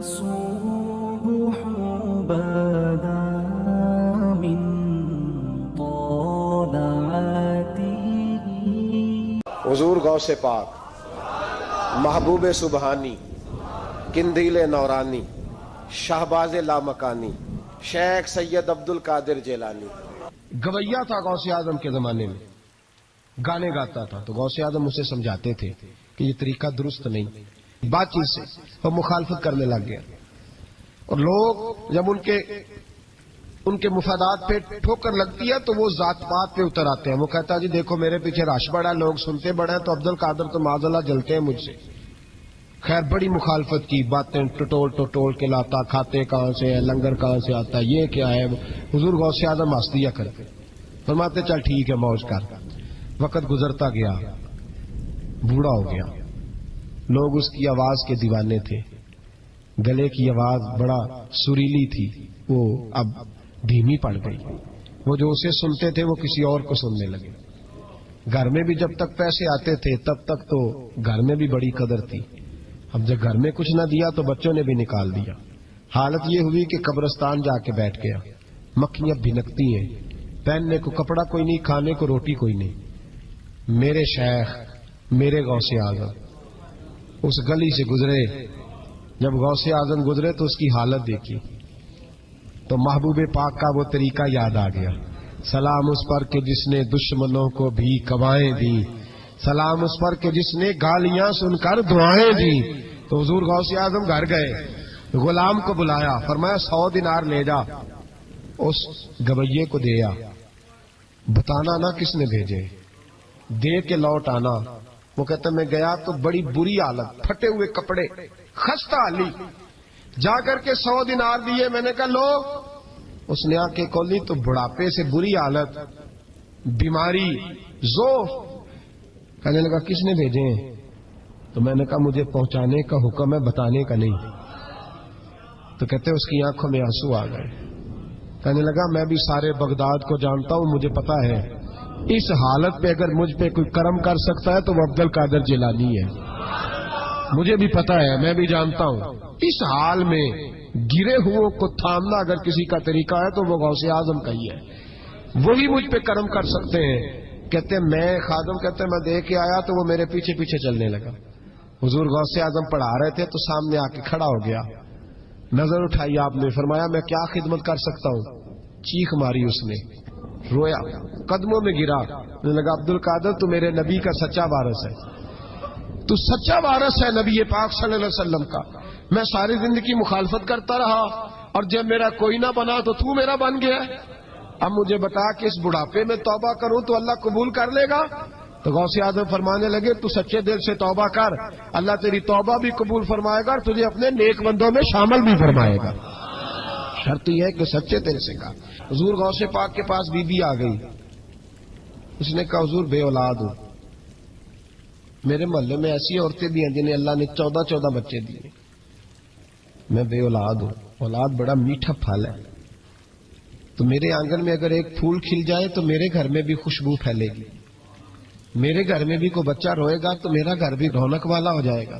الصبح بدا من طلعته. حضور غوث پاک، محبوب سبحانی، قندیل نورانی، شہباز لامکانی، شیخ سید عبد القادر جیلانی. گویا تھا غوث اعظم کے زمانے میں، گانے گاتا تھا تو غوث اعظم اسے سمجھاتے تھے کہ یہ طریقہ درست نہیں. بات چیت سے وہ مخالفت کرنے لگ گیا، اور لوگ جب ان کے مفادات پہ ٹھوکر لگتی ہے تو وہ ذات پات پہ اتر آتے ہیں. وہ کہتا ہے جی دیکھو میرے پیچھے رش بڑا ہے، لوگ سنتے بڑے ہیں، تو عبد القادر تو معاذ اللہ جلتے ہیں مجھ سے. خیر بڑی مخالفت کی، باتیں ٹٹول کے لاتا، کھاتے کہاں سے ہے، لنگر کہاں سے آتا ہے، یہ کیا ہے. حضور غوث اعظم ہنس دیا کرتے، فرماتے چل ٹھیک ہے موج کر. وقت گزرتا گیا، بوڑھا ہو گیا، لوگ اس کی آواز کے دیوانے تھے. گلے کی آواز بڑا سریلی تھی، وہ اب دھیمی پڑ گئی. وہ جو اسے سنتے تھے وہ کسی اور کو سننے لگے. گھر میں بھی جب تک پیسے آتے تھے تب تک تو گھر میں بھی بڑی قدر تھی. اب جب گھر میں کچھ نہ دیا تو بچوں نے بھی نکال دیا. حالت یہ ہوئی کہ قبرستان جا کے بیٹھ گیا. مکھیاں بھنکتی ہیں، پہننے کو کپڑا کوئی نہیں، کھانے کو روٹی کوئی نہیں. میرے شیخ، میرے غوث اعظم اس گلی سے گزرے. جب غوث اعظم گزرے تو اس کی حالت دیکھی تو محبوب پاک کا وہ طریقہ یاد آ گیا. سلام اس پر کہ جس نے دشمنوں کو بھی کوائیں دی، سلام اس پر کہ جس نے گالیاں سن کر دعائیں دی. تو حضور غوث اعظم گھر گئے، غلام کو بلایا، فرمایا 100 دینار لے جا، اس گویے کو دیا، بتانا نہ کس نے بھیجے، دے کے لوٹ آنا. وہ کہتا میں گیا تو بڑی بری حالت، پھٹے ہوئے کپڑے، خستہ حالی. جا کر کے 100 دینار دیے. میں نے کہا لو. اس نے آ کے کھولی تو بڑھاپے سے بری حالت، بیماری، ذوف. کہنے لگا کس نے بھیجے ہیں؟ تو میں نے کہا مجھے پہنچانے کا حکم ہے، بتانے کا نہیں. تو کہتے اس کی آنکھوں میں آنسو آ گئے. کہنے لگا میں بھی سارے بغداد کو جانتا ہوں، مجھے پتا ہے اس حالت پہ اگر مجھ پہ کوئی کرم کر سکتا ہے تو وہ عبد القادر جیلانی ہے. مجھے بھی پتا ہے، میں بھی جانتا ہوں اس حال میں گرے ہوئوں کو تھامنا اگر کسی کا طریقہ ہے تو وہ غوث اعظم کا ہی ہے، وہی مجھ پہ کرم کر سکتے ہیں. کہتے میں خادم کہتے میں دے کے آیا تو وہ میرے پیچھے پیچھے چلنے لگا. حضور غوث اعظم پڑھا رہے تھے تو سامنے آ کے کھڑا ہو گیا. نظر اٹھائی آپ نے، فرمایا میں کیا خدمت کر سکتا ہوں. چیخ ماری اس نے، رویا، قدموں میں گرا. لگا عبد القادر تو میرے نبی کا سچا وارث ہے، تو سچا وارث ہے نبی پاک صلی اللہ علیہ وسلم کا. میں ساری زندگی مخالفت کرتا رہا اور جب میرا کوئی نہ بنا تو تو میرا بن گیا. اب مجھے بتا کہ اس بڑھاپے میں توبہ کروں تو اللہ قبول کر لے گا؟ تو غوث اعظم فرمانے لگے تو سچے دل سے توبہ کر، اللہ تیری توبہ بھی قبول فرمائے گا اور تجھے اپنے نیک بندوں میں شامل بھی فرمائے گا. شرط یہ ہے کہ سچے دل سے کہا. حضور غوث پاک کے پاس بی بی آ گئی. اس نے کہا حضور بے اولاد ہوں. میرے محلے میں ایسی عورتیں بھی ہیں جنہیں اللہ نے 14 بچے دیے، میں بے اولاد ہوں. اولاد بڑا میٹھا پھل ہے، تو میرے آنگن میں اگر ایک پھول کھل جائے تو میرے گھر میں بھی خوشبو پھیلے گی، میرے گھر میں بھی کوئی بچہ روئے گا تو میرا گھر بھی رونق والا ہو جائے گا.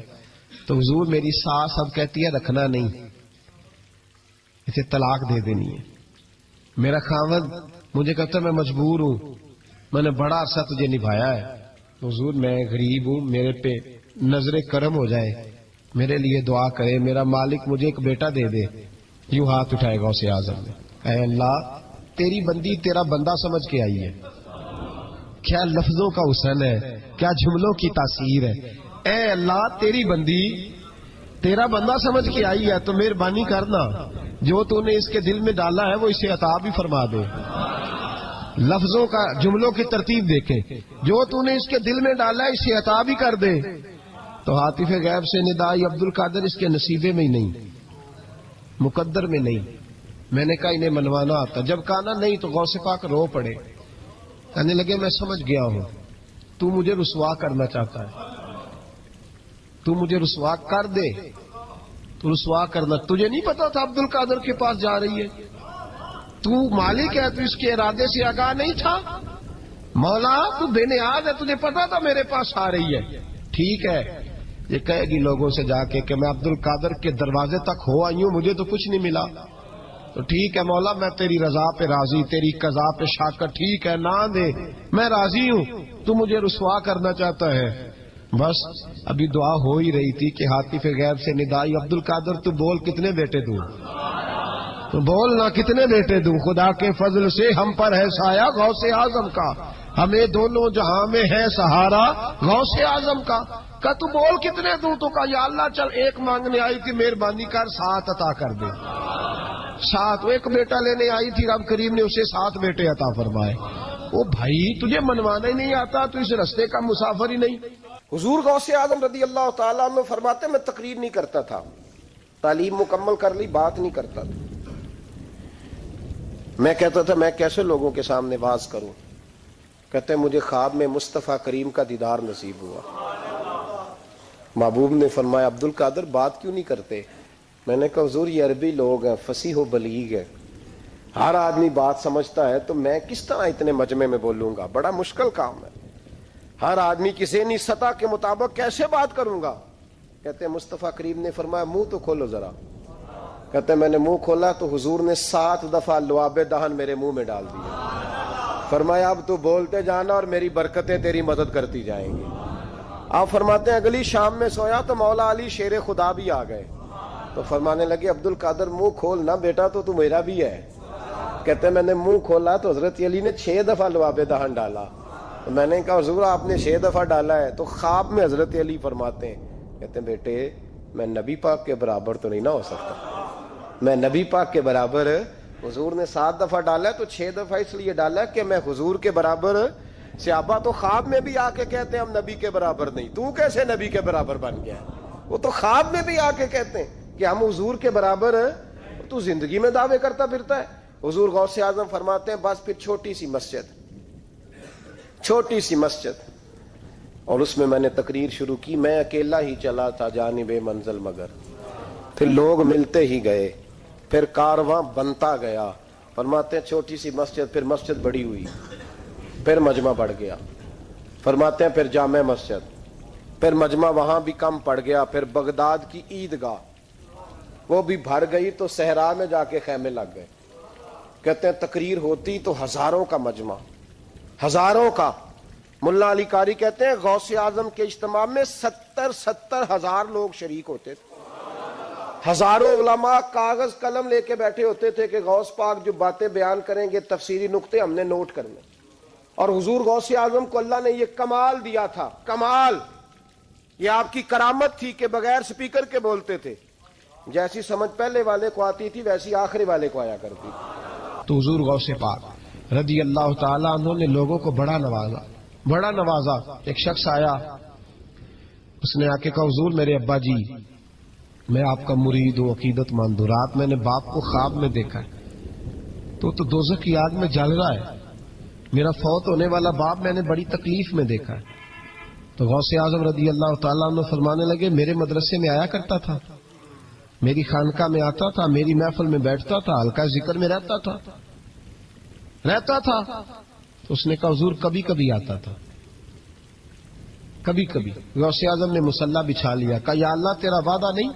تو حضور میری ساس اب کہتی ہے رکھنا نہیں، اسے طلاق دے دینی ہے. میرا خاوند مجھے کہتا ہے میں مجبور ہوں، میں نے بڑا عرصہ تجھے نبھایا ہے. حضور میں غریب ہوں، میرے پہ نظر کرم ہو جائے، میرے لیے دعا کرے، میرا مالک مجھے ایک بیٹا دے دے. یوں ہاتھ اٹھائے گا غوث اعظم نے، اے اللہ تیری بندی تیرا بندہ سمجھ کے آئی ہے. کیا لفظوں کا حسن ہے، کیا جملوں کی تاثیر ہے. اے اللہ تیری بندی تیرا بندہ سمجھ کے آئی ہے تو مہربانی کرنا، جو تو نے اس کے دل میں ڈالا ہے وہ اسے عطا بھی فرما دے. لفظوں کا جملوں کی ترتیب دیکھیں، جو تو نے اس کے دل میں ڈالا ہے اسے عطا بھی کر دے. تو عاطف غیب سے ندائی عبد القادر اس کے نصیبے میں ہی نہیں، مقدر میں نہیں. میں نے کہا انہیں منوانا آتا. جب کہا نا نہیں تو غوث پاک رو پڑے. کہنے لگے میں سمجھ گیا ہوں تو مجھے رسوا کرنا چاہتا ہے، تو مجھے رسوا کر دے. تو رسوا کرنا، تجھے نہیں پتا تھا عبد القادر کے پاس جا رہی ہے؟ تو مالک ہے، تو اس کے ارادے سے آگاہ نہیں تھا؟ مولا تو بے نیاز ہے، تجھے پتا تھا میرے پاس آ رہی ہے. ٹھیک ہے یہ کہے گی لوگوں سے جا کے کہ میں عبد القادر کے دروازے تک ہو آئی ہوں، مجھے تو کچھ نہیں ملا. تو ٹھیک ہے مولا، میں تیری رضا پہ راضی، تیری قضا پہ شاکر، ٹھیک ہے نہ دے میں راضی ہوں، تو مجھے رسوا کرنا چاہتا ہے. بس ابھی دعا ہو ہی رہی تھی کہ ہاتف غیب سے ندائی، عبد القادر تو بول کتنے بیٹے دوں، تو بول نہ کتنے بیٹے دوں، خدا کے فضل سے ہم پر ہے سایہ غوث اعظم کا، ہمیں دونوں جہاں میں ہے سہارا غوث اعظم کا. کہ تو بول کتنے دوں؟ تو کہا یا اللہ چل ایک مانگنے آئی تھی، مہربانی کر 7 عطا کر دے. 7 ایک بیٹا لینے آئی تھی، رب کریم نے اسے 7 بیٹے عطا فرمائے. او بھائی تجھے منوانا ہی نہیں آتا تو اس رستے کا مسافر ہی نہیں. حضور غوث اعظم رضی اللہ تعالیٰ عنہ فرماتے میں تقریر نہیں کرتا تھا، تعلیم مکمل کر لی، بات نہیں کرتا تھا. میں کہتا تھا میں کیسے لوگوں کے سامنے واز کروں؟ کہتے مجھے خواب میں مصطفیٰ کریم کا دیدار نصیب ہوا. محبوب نے فرمایا عبد القادر بات کیوں نہیں کرتے؟ میں نے کہا حضور یہ عربی لوگ ہیں، فصیح و بلیغ ہے، ہر آدمی بات سمجھتا ہے، تو میں کس طرح اتنے مجمع میں بولوں گا؟ بڑا مشکل کام ہے، ہر آدمی کی ذہنی سطح کے مطابق کیسے بات کروں گا؟ کہتے ہیں مصطفیٰ کریم نے فرمایا منہ تو کھولو ذرا. کہتے ہیں میں نے منہ کھولا تو حضور نے 7 دفعہ لعاب دہن میرے منہ میں ڈال دیا. فرمایا اب تو بولتے جانا اور میری برکتیں تیری مدد کرتی جائیں گی. آپ فرماتے ہیں اگلی شام میں سویا تو مولا علی شیر خدا بھی آ گئے، تو فرمانے لگے عبد القادر منہ کھول نہ بیٹا، تو میرا بھی ہے. کہتے ہیں میں نے منہ کھولا تو حضرت علی نے 6 دفعہ لعاب دہن ڈالا. تو میں نے کہا حضور آپ نے 6 دفعہ ڈالا ہے. تو خواب میں حضرت علی فرماتے ہیں، کہتے ہیں بیٹے میں نبی پاک کے برابر تو نہیں نہ ہو سکتا، میں نبی پاک کے برابر، حضور نے 7 دفعہ ڈالا ہے تو 6 دفعہ اس لیے ڈالا کہ میں حضور کے برابر. صحابہ تو خواب میں بھی آ کے کہتے ہیں ہم نبی کے برابر نہیں، تو کیسے نبی کے برابر بن گیا؟ وہ تو خواب میں بھی آ کے کہتے ہیں کہ ہم حضور کے برابر ہیں، تو زندگی میں دعوے کرتا پھرتا ہے. حضور غوث اعظم فرماتے ہیں بس پھر چھوٹی سی مسجد اور اس میں میں نے تقریر شروع کی. میں اکیلا ہی چلا تھا جانب منزل مگر، پھر لوگ ملتے ہی گئے، پھر کارواں بنتا گیا. فرماتے ہیں چھوٹی سی مسجد، پھر مسجد بڑی ہوئی، پھر مجمع بڑھ گیا. فرماتے ہیں پھر جامع مسجد، پھر مجمع وہاں بھی کم پڑ گیا. پھر بغداد کی عیدگاہ وہ بھی بھر گئی تو صحرا میں جا کے خیمے لگ گئے. کہتے ہیں تقریر ہوتی تو ہزاروں کا مجمع، ہزاروں کا. ملا علی قاری کہتے ہیں غوث اعظم کے اجتماع میں 70 ہزار لوگ شریک ہوتے تھے. ہزاروں علماء کاغذ قلم لے کے بیٹھے ہوتے تھے کہ غوث پاک جو باتیں بیان کریں گے تفسیری نقطے ہم نے نوٹ کرنے. اور حضور غوث اعظم کو اللہ نے یہ کمال دیا تھا، کمال، یہ آپ کی کرامت تھی کہ بغیر سپیکر کے بولتے تھے. جیسی سمجھ پہلے والے کو آتی تھی ویسی آخری والے کو آیا کرتی تھی. تو حضور غوث پاک رضی اللہ تعالیٰ عنہ نے لوگوں کو بڑا نوازا. ایک شخص آیا، اس نے آ کے کہا حضور میرے ابا جی میں آپ کا مرید ہوں، عقیدت مند ہوں. رات میں نے باپ کو خواب میں دیکھا ہے تو دوزخ کی آگ میں جل رہا ہے. میرا فوت ہونے والا باپ میں نے بڑی تکلیف میں دیکھا ہے. تو غوث اعظم رضی اللہ تعالیٰ عنہ فرمانے لگے میرے مدرسے میں آیا کرتا تھا، میری خانقاہ میں آتا تھا، میری محفل میں بیٹھتا تھا، حلقہ ذکر میں رہتا تھا. تو اس نے کہا حضور کبھی کبھی آتا تھا، کبھی کبھی. غوث اعظم نے مصلی بچھا لیا، کہا یا اللہ تیرا وعدہ نہیں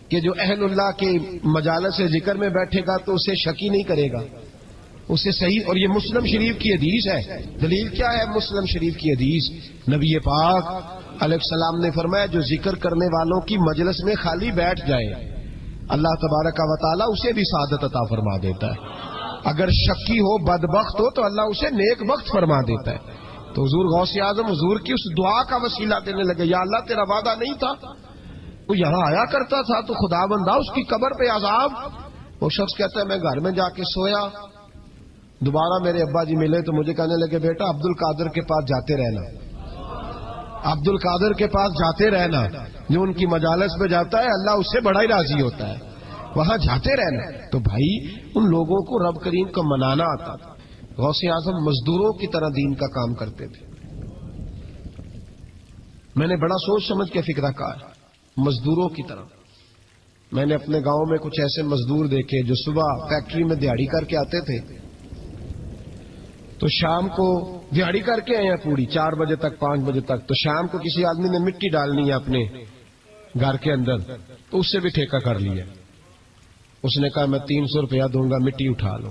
کہ جو اہل اللہ کے مجالس ذکر میں بیٹھے گا تو اسے شکی نہیں کرے گا، اسے صحیح. اور یہ مسلم شریف کی حدیث ہے. دلیل کیا ہے مسلم شریف کی حدیث؟ نبی پاک علیہ السلام نے فرمایا جو ذکر کرنے والوں کی مجلس میں خالی بیٹھ جائے اللہ تبارک و تعالیٰ اسے بھی سعادت عطا فرما دیتا ہے. اگر شکی ہو، بدبخت ہو تو اللہ اسے نیک بخت فرما دیتا ہے. تو حضور غوث اعظم حضور کی اس دعا کا وسیلہ دینے لگے، یا اللہ تیرا وعدہ نہیں تھا، وہ یہاں آیا کرتا تھا تو خدا بندہ اس کی قبر پہ عذاب. وہ شخص کہتا ہے میں گھر میں جا کے سویا، دوبارہ میرے ابا جی ملے تو مجھے کہنے لگے بیٹا عبد القادر کے پاس جاتے رہنا، عبد القادر کے پاس جاتے رہنا، جو ان کی مجالس میں جاتا ہے اللہ اس سے بڑا ہی راضی ہوتا ہے، وہاں جاتے رہنا. تو بھائی ان لوگوں کو رب کریم کا منانا آتا تھا. غوث اعظم مزدوروں کی طرح دین کا کام کرتے تھے. میں نے بڑا سوچ سمجھ کے فکرہ کہا، مزدوروں کی طرح. میں نے اپنے گاؤں میں کچھ ایسے مزدور دیکھے جو صبح فیکٹری میں دیہڑی کر کے آتے تھے، تو شام کو دیہڑی کر کے آئے ہیں پوری 4 بجے تک 5 بجے تک، تو شام کو کسی آدمی نے مٹی ڈالنی ہے اپنے گھر کے اندر، تو اس سے بھی ٹھیکہ کر لیا. اس نے کہا میں 300 روپیہ دوں گا، مٹی اٹھا لو.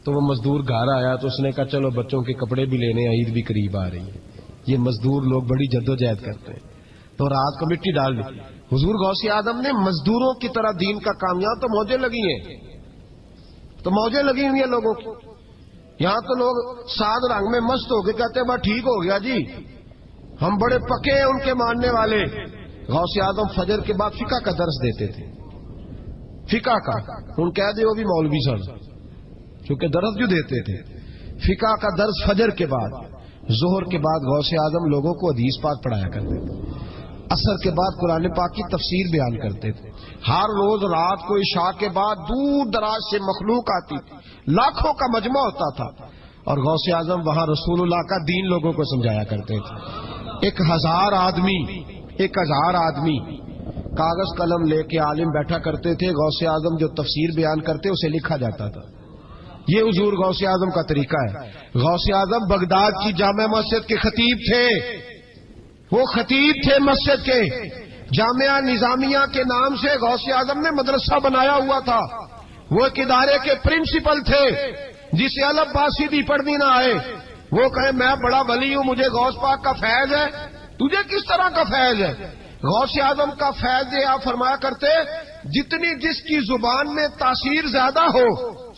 تو وہ مزدور گھر آیا تو اس نے کہا چلو بچوں کے کپڑے بھی لینے ہیں، عید بھی قریب آ رہی ہے. یہ مزدور لوگ بڑی جدوجہد کرتے ہیں، تو رات کو مٹی ڈال دی. حضور غوث اعظم نے مزدوروں کی طرح دین کا کامیاب، تو موجیں لگی ہیں، تو موجیں لگی ہوئی ہیں لوگوں کی. یہاں تو لوگ سات رنگ میں مست ہو کے کہتے ہیں بس ٹھیک ہو گیا جی، ہم بڑے پکے ہیں ان کے ماننے والے. غوث اعظم فجر کے بعد فقہ کا درس دیتے تھے، فقہ کا. ان کہہ دے وہ بھی مولوی سن، کیونکہ درس جو دیتے تھے. فقہ کا درس فجر کے بعد. ظہر کے بعد غوث اعظم لوگوں کو حدیث پاک پڑھایا کرتے تھے. عصر کے بعد قرآن پاک کی تفسیر بیان کرتے تھے. ہر روز رات کو عشاء کے بعد دور دراز سے مخلوق آتی تھی، لاکھوں کا مجمع ہوتا تھا، اور غوث اعظم وہاں رسول اللہ کا دین لوگوں کو سمجھایا کرتے تھے. 1000 آدمی کاغذ قلم لے کے عالم بیٹھا کرتے تھے. غوث اعظم جو تفسیر بیان کرتے اسے لکھا جاتا تھا. یہ حضور غوث اعظم کا طریقہ ہے. غوث اعظم بغداد کی جامع مسجد کے خطیب تھے، وہ خطیب تھے مسجد کے. جامعہ نظامیہ کے نام سے غوث اعظم نے مدرسہ بنایا ہوا تھا. وہ ایک ادارے کے پرنسپل تھے، جسے الف با سیدھی پڑھنی نہ آئے وہ کہے میں بڑا ولی ہوں، مجھے غوث پاک کا فیض ہے. تجھے کس طرح کا فیض ہے؟ غوث اعظم کا فیض یہ آپ فرمایا کرتے جتنی جس کی زبان میں تاثیر زیادہ ہو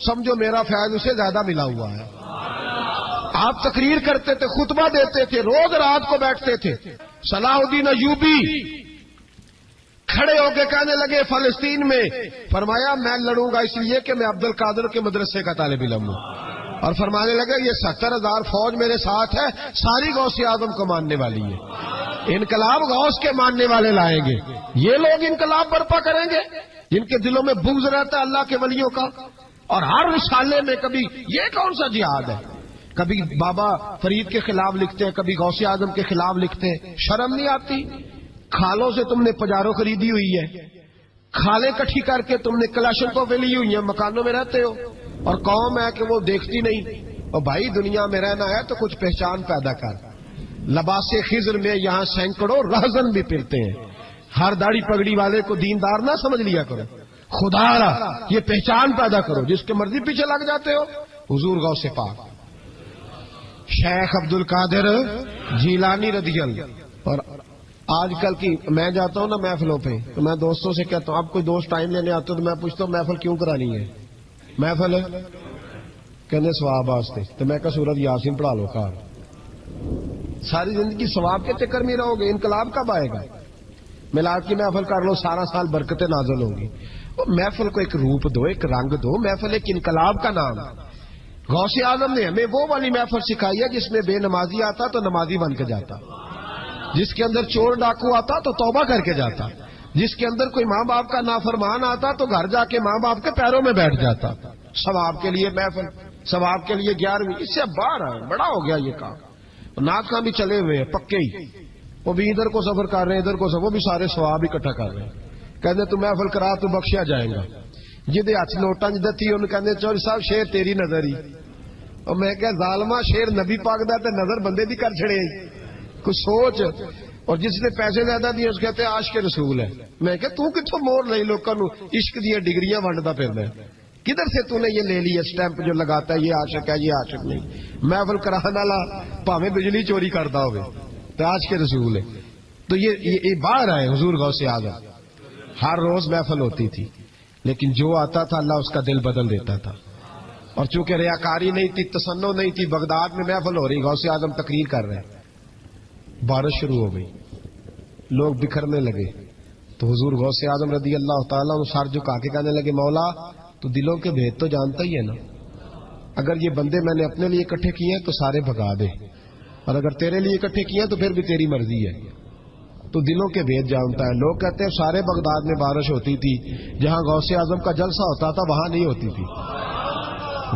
سمجھو میرا فیض اسے زیادہ ملا ہوا ہے. آپ تقریر کرتے تھے، خطبہ دیتے تھے، روز رات کو بیٹھتے تھے. صلاح الدین ایوبی کھڑے ہو کے کہنے لگے فلسطین میں، فرمایا میں لڑوں گا اس لیے کہ میں عبد القادر کے مدرسے کا طالب علم ہوں. اور فرمانے لگے یہ 70,000 فوج میرے ساتھ ہے، ساری غوث اعظم کو ماننے والی ہے. انقلاب غوث کے ماننے والے لائیں گے. یہ لوگ انقلاب برپا کریں گے جن کے دلوں میں بغض رہتا ہے اللہ کے ولیوں کا. اور ہر رسالے میں کبھی یہ کون سا جہاد ہے، کبھی بابا فرید کے خلاف لکھتے ہیں، کبھی غوث اعظم کے خلاف لکھتے ہیں. شرم نہیں آتی؟ کھالوں سے تم نے پجارو خریدی ہوئی ہے، کھالیں کٹھی کر کے تم نے کلاشنکوف لی ہوئی ہیں، مکانوں میں رہتے ہو، اور قوم ہے کہ وہ دیکھتی نہیں. اور بھائی دنیا میں رہنا ہے تو کچھ پہچان پیدا کر. لباس خضر میں یہاں سینکڑوں رہزن بھی پھرتے ہیں. ہر داڑھی پگڑی والے کو دیندار نہ سمجھ لیا کرو، خدا را یہ پہچان پیدا کرو. جس کے مرضی پیچھے لگ جاتے ہو. حضور غوث پاک شیخ عبد القادر جیلانی رضی اللہ. اور آج کل کی میں جاتا ہوں نا محفلوں پہ تو میں دوستوں سے کہتا ہوں اب کوئی دوست ٹائم لینے آتے تو میں پوچھتا ہوں محفل کیوں کرانی ہے؟ محفل کہنے ثواب واسطے. تو میں کہا سورت یاسین پڑھا لو کار. ساری زندگی ثواب کے چکر میں رہو گے، انقلاب کب آئے گا؟ میلاد کی محفل کر لو، سارا سال برکتیں نازل ہوں گی. وہ محفل کو ایک روپ دو، ایک رنگ دو. محفل ایک انقلاب کا نام ہے. غوث اعظم نے ہمیں وہ والی محفل سکھائی ہے جس میں بے نمازی آتا تو نمازی بن کے جاتا، جس کے اندر چور ڈاکو آتا تو توبہ کر کے جاتا، جس کے اندر کوئی ماں باپ کا نافرمان آتا تو گھر جا کے ماں باپ کے پیروں میں بیٹھ جاتا. ثواب کے لیے محفل، ثواب کے لیے 11ویں. اس سے باہر ہے، بڑا ہو گیا یہ کام. ناک کا بھی چلے ہوئے ہیں پکے ہی، وہ بھی ادھر کو سفر کر رہے ہیں ادھر کو سفر، وہ بھی سارے ثواب اکٹھا کر رہے ہیں. کہتے تو محفل کرا تو بخشیا جائے گا. جہدے ہاتھ نوٹاں جدہ تھی انہوں کہتے چوری صاحب شیر تیری نظر ہی. اور میں کہ ظالمہ شیر نبی پاک دا تے نظر بندے دی کر چھڑے کچھ سوچ. اور جس نے پیسے زیادہ دیے اس کہتے ہیں عاشق رسول ہے. میں کہ تو کتوں مور لئی لوکاں نو عشق دی ڈگریاں ونڈدا پھردا ہے؟ کدھر سے تو نے یہ لے لی اسٹیمپ جو لگاتا ہے یہ عاشق ہے یہ عاشق نہیں؟ محفل کرانے والا بھاویں بجلی چوری کرتا ہوئے تو عاشق رسول ہے. تو یہ باہر آئے حضور غوث اعظم. ہر روز محفل ہوتی تھی لیکن جو آتا تھا اللہ اس کا دل بدل دیتا تھا. اور چونکہ ریاکاری نہیں تھی، تسنع نہیں تھی، بغداد میں محفل ہو رہی، غوث اعظم تقریر کر رہے ہیں، بارش شروع ہو گئی، لوگ بکھرنے لگے. تو حضور غوث اعظم رضی اللہ تعالیٰ عنہ سر جھکا کے کہنے لگے مولا تو دلوں کے بھید تو جانتا ہی ہے نا. اگر یہ بندے میں نے اپنے لیے اکٹھے کیے ہیں تو سارے بھگا دے، اور اگر تیرے لیے اکٹھے کیے ہیں تو پھر بھی تیری مرضی ہے. تو دلوں کے بھید جانتا ہے. لوگ کہتے ہیں سارے بغداد میں بارش ہوتی تھی، جہاں غوث اعظم کا جلسہ ہوتا تھا وہاں نہیں ہوتی تھی،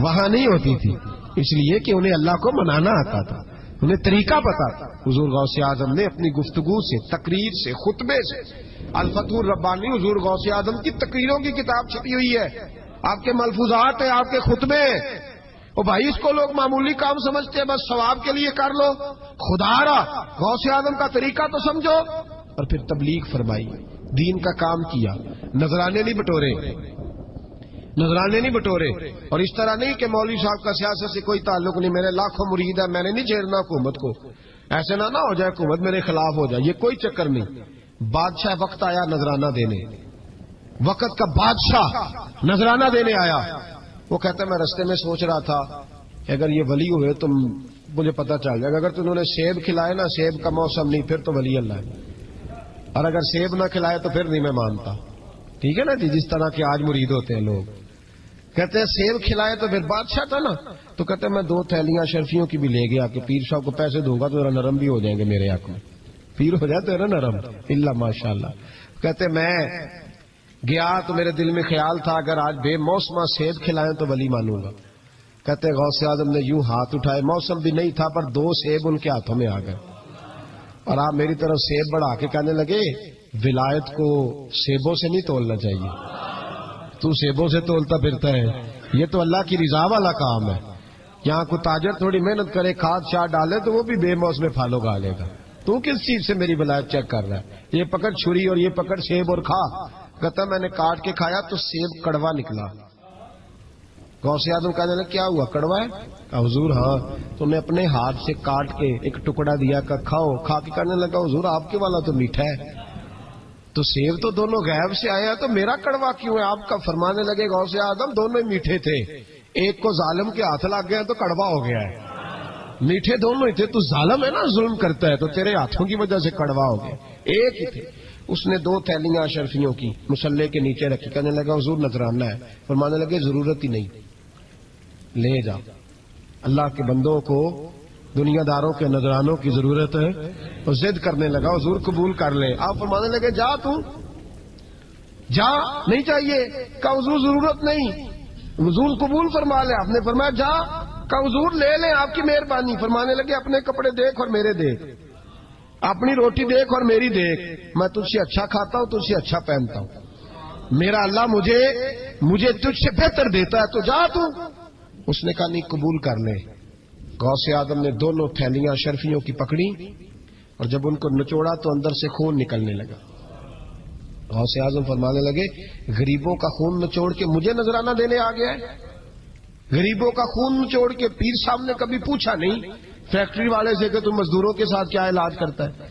وہاں نہیں ہوتی تھی. اس لیے کہ انہیں اللہ کو منانا آتا تھا، انہیں طریقہ پتا تھا. حضور غوث اعظم نے اپنی گفتگو سے، تقریر سے، خطبے سے، الفتح الربانی حضور غوث اعظم کی تقریروں کی کتاب چھپی ہوئی ہے، آپ کے ملفوظات ہیں، آپ کے خطبے. او بھائی اس کو لوگ معمولی کام سمجھتے ہیں، بس ثواب کے لیے کر لو، خدا را غوث اعظم کا طریقہ تو سمجھو. اور پھر تبلیغ فرمائی، دین کا کام کیا، نذرانے نہیں بٹورے، نذرانے نہیں بٹورے. اور اس طرح نہیں کہ مولوی صاحب کا سیاست سے کوئی تعلق نہیں، میرے لاکھوں مرید ہے، میں نے نہیں چھیڑنا حکومت کو، ایسے نہ ہو جائے حکومت میرے خلاف ہو جائے، یہ کوئی چکر نہیں. بادشاہ وقت آیا نذرانہ دینے، وقت کا بادشاہ نذرانہ دینے آیا. وہ کہتا ہے میں رستے میں سوچ رہا تھا اگر یہ ولی ہوئے تو مجھے پتا چل جائے گا، اگر تم نے سیب کھلائے نا، سیب کا موسم نہیں، پھر تو ولی اللہ ہے، اور اگر سیب نہ کھلائے تو پھر نہیں میں مانتا. ٹھیک ہے نا جی، جس طرح کے آج مرید ہوتے ہیں لوگ، کہتے ہیں سیب کھلائے تو پھر بادشاہ تھا نا. تو کہتے ہیں میں 2 تھیلیاں شرفیوں کی بھی لے گیا کہ پیر صاحب کو پیسے دوں گا تو ذرا نرم بھی ہو جائیں گے میرے حق میں، پیر ہو جائے تو نا نرم اللہ ماشاء اللہ. کہتے میں گیا تو میرے دل میں خیال تھا اگر آج بے موسمہ سیب کھلائیں تو ولی مانوں گا. کہتے غوث اعظم نے یوں ہاتھ اٹھائے، موسم بھی نہیں تھا پر 2 سیب ان کے ہاتھوں میں آ گئے، اور آپ میری طرف سیب بڑھا کے کہنے لگے ولایت کو سیبوں سے نہیں تولنا چاہیے، تو سیبوں سے تولتا پھرتا ہے، یہ تو اللہ کی رضا والا کام ہے. یہاں کو تاجر تھوڑی محنت کرے، کھاد شاد ڈالے تو وہ بھی بے موسم پھالوں گا لے گا. تو کس چیز سے میری ولایت چیک کر رہا ہے؟ یہ پکڑ چھری اور یہ پکڑ سیب اور کھا. کہتا میں نے کاٹ کے کھایا تو سیب کڑوا نکلا. غوث اعظم کہنے لگا کیا ہوا، کڑوا ہے؟ حضور ہاں. تو نے اپنے ہاتھ سے کاٹ کے ایک ٹکڑا دیا کہ کھاؤ. کھا کے کہنے لگا حضور آپ کے والا تو میٹھا ہے، تو سیب تو دونوں غیب سے آئے ہیں تو میرا کڑوا کیوں ہے؟ آپ کا فرمانے لگے غوث اعظم دونوں ہی میٹھے تھے، ایک کو ظالم کے ہاتھ لگ گیا تو کڑوا ہو گیا ہے، میٹھے دونوں ہی تھے. تو ظالم ہے نا، ظلم کرتا ہے، تو تیرے ہاتھوں کی وجہ سے کڑوا ہو گیا، ایک ہی تھے. اس نے 2 تھیلیاں شرفیوں کی مصلے کے نیچے رکھی، کہنے لگا حضور نذرانہ ہے. فرمانے لگے ضرورت ہی نہیں، لے جا. اللہ کے بندوں کو دنیا داروں کے نذرانوں کی ضرورت ہے. اور ضد کرنے لگا حضور قبول کر لے. آپ فرمانے لگے جا تو جا، نہیں چاہیے. کہا حضور ضرورت نہیں، حضور قبول فرما لے. آپ نے فرمایا جا. کہا حضور لے لیں آپ کی مہربانی. فرمانے لگے اپنے کپڑے دیکھ اور میرے دیکھ، اپنی روٹی دیکھ اور میری دیکھ، میں تجھ سے اچھا کھاتا ہوں، تجھ سے اچھا پہنتا ہوں، میرا اللہ مجھے تجھ سے بہتر دیتا ہے، تو جا تو. اس نے کہا نہیں قبول کر لے. غوث اعظم نے دونوں تھیلیاں شرفیوں کی پکڑی اور جب ان کو نچوڑا تو اندر سے خون نکلنے لگا. غوث اعظم فرمانے لگے غریبوں کا خون نچوڑ کے مجھے نذرانہ دینے آ گیا ہے؟ غریبوں کا خون نچوڑ کے پیر صاحب نے کبھی پوچھا نہیں فیکٹری والے سے کہ تم مزدوروں کے ساتھ کیا علاج کرتا ہے؟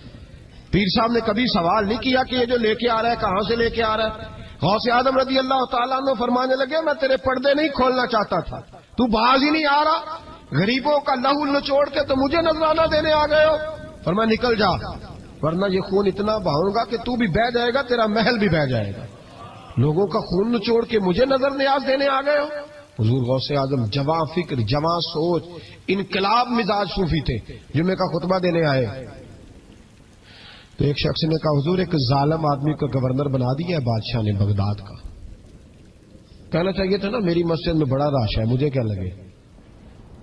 پیر صاحب نے کبھی سوال نہیں کیا کہ یہ جو لے کے آ رہا ہے کہاں سے لے کے آ رہا ہے؟ غوث اعظم رضی اللہ تعالیٰ عنہ فرمانے لگے میں تیرے پردے نہیں کھولنا چاہتا تھا، تو باز ہی نہیں آ رہا، غریبوں کا لہو نچوڑ کے تو مجھے نذرانہ دینے آ گئے ہو. فرمایا نکل جا ورنہ یہ خون اتنا بہاؤں گا کہ تو بھی بہہ جائے گا، تیرا محل بھی بہہ جائے گا. لوگوں کا خون نچوڑ کے مجھے نظر نیاز دینے آ گئے ہو. حضور غوث اعظم جواں فکر، جواں سوچ، انقلاب مزاج صوفی تھے. جمعے کا خطبہ دینے آئے تو ایک شخص نے کہا حضور ایک ظالم آدمی کو گورنر بنا دیا ہے بادشاہ نے بغداد کا. کہنا چاہیے تھا نا میری مسجد میں بڑا رش ہے، مجھے کیا لگے،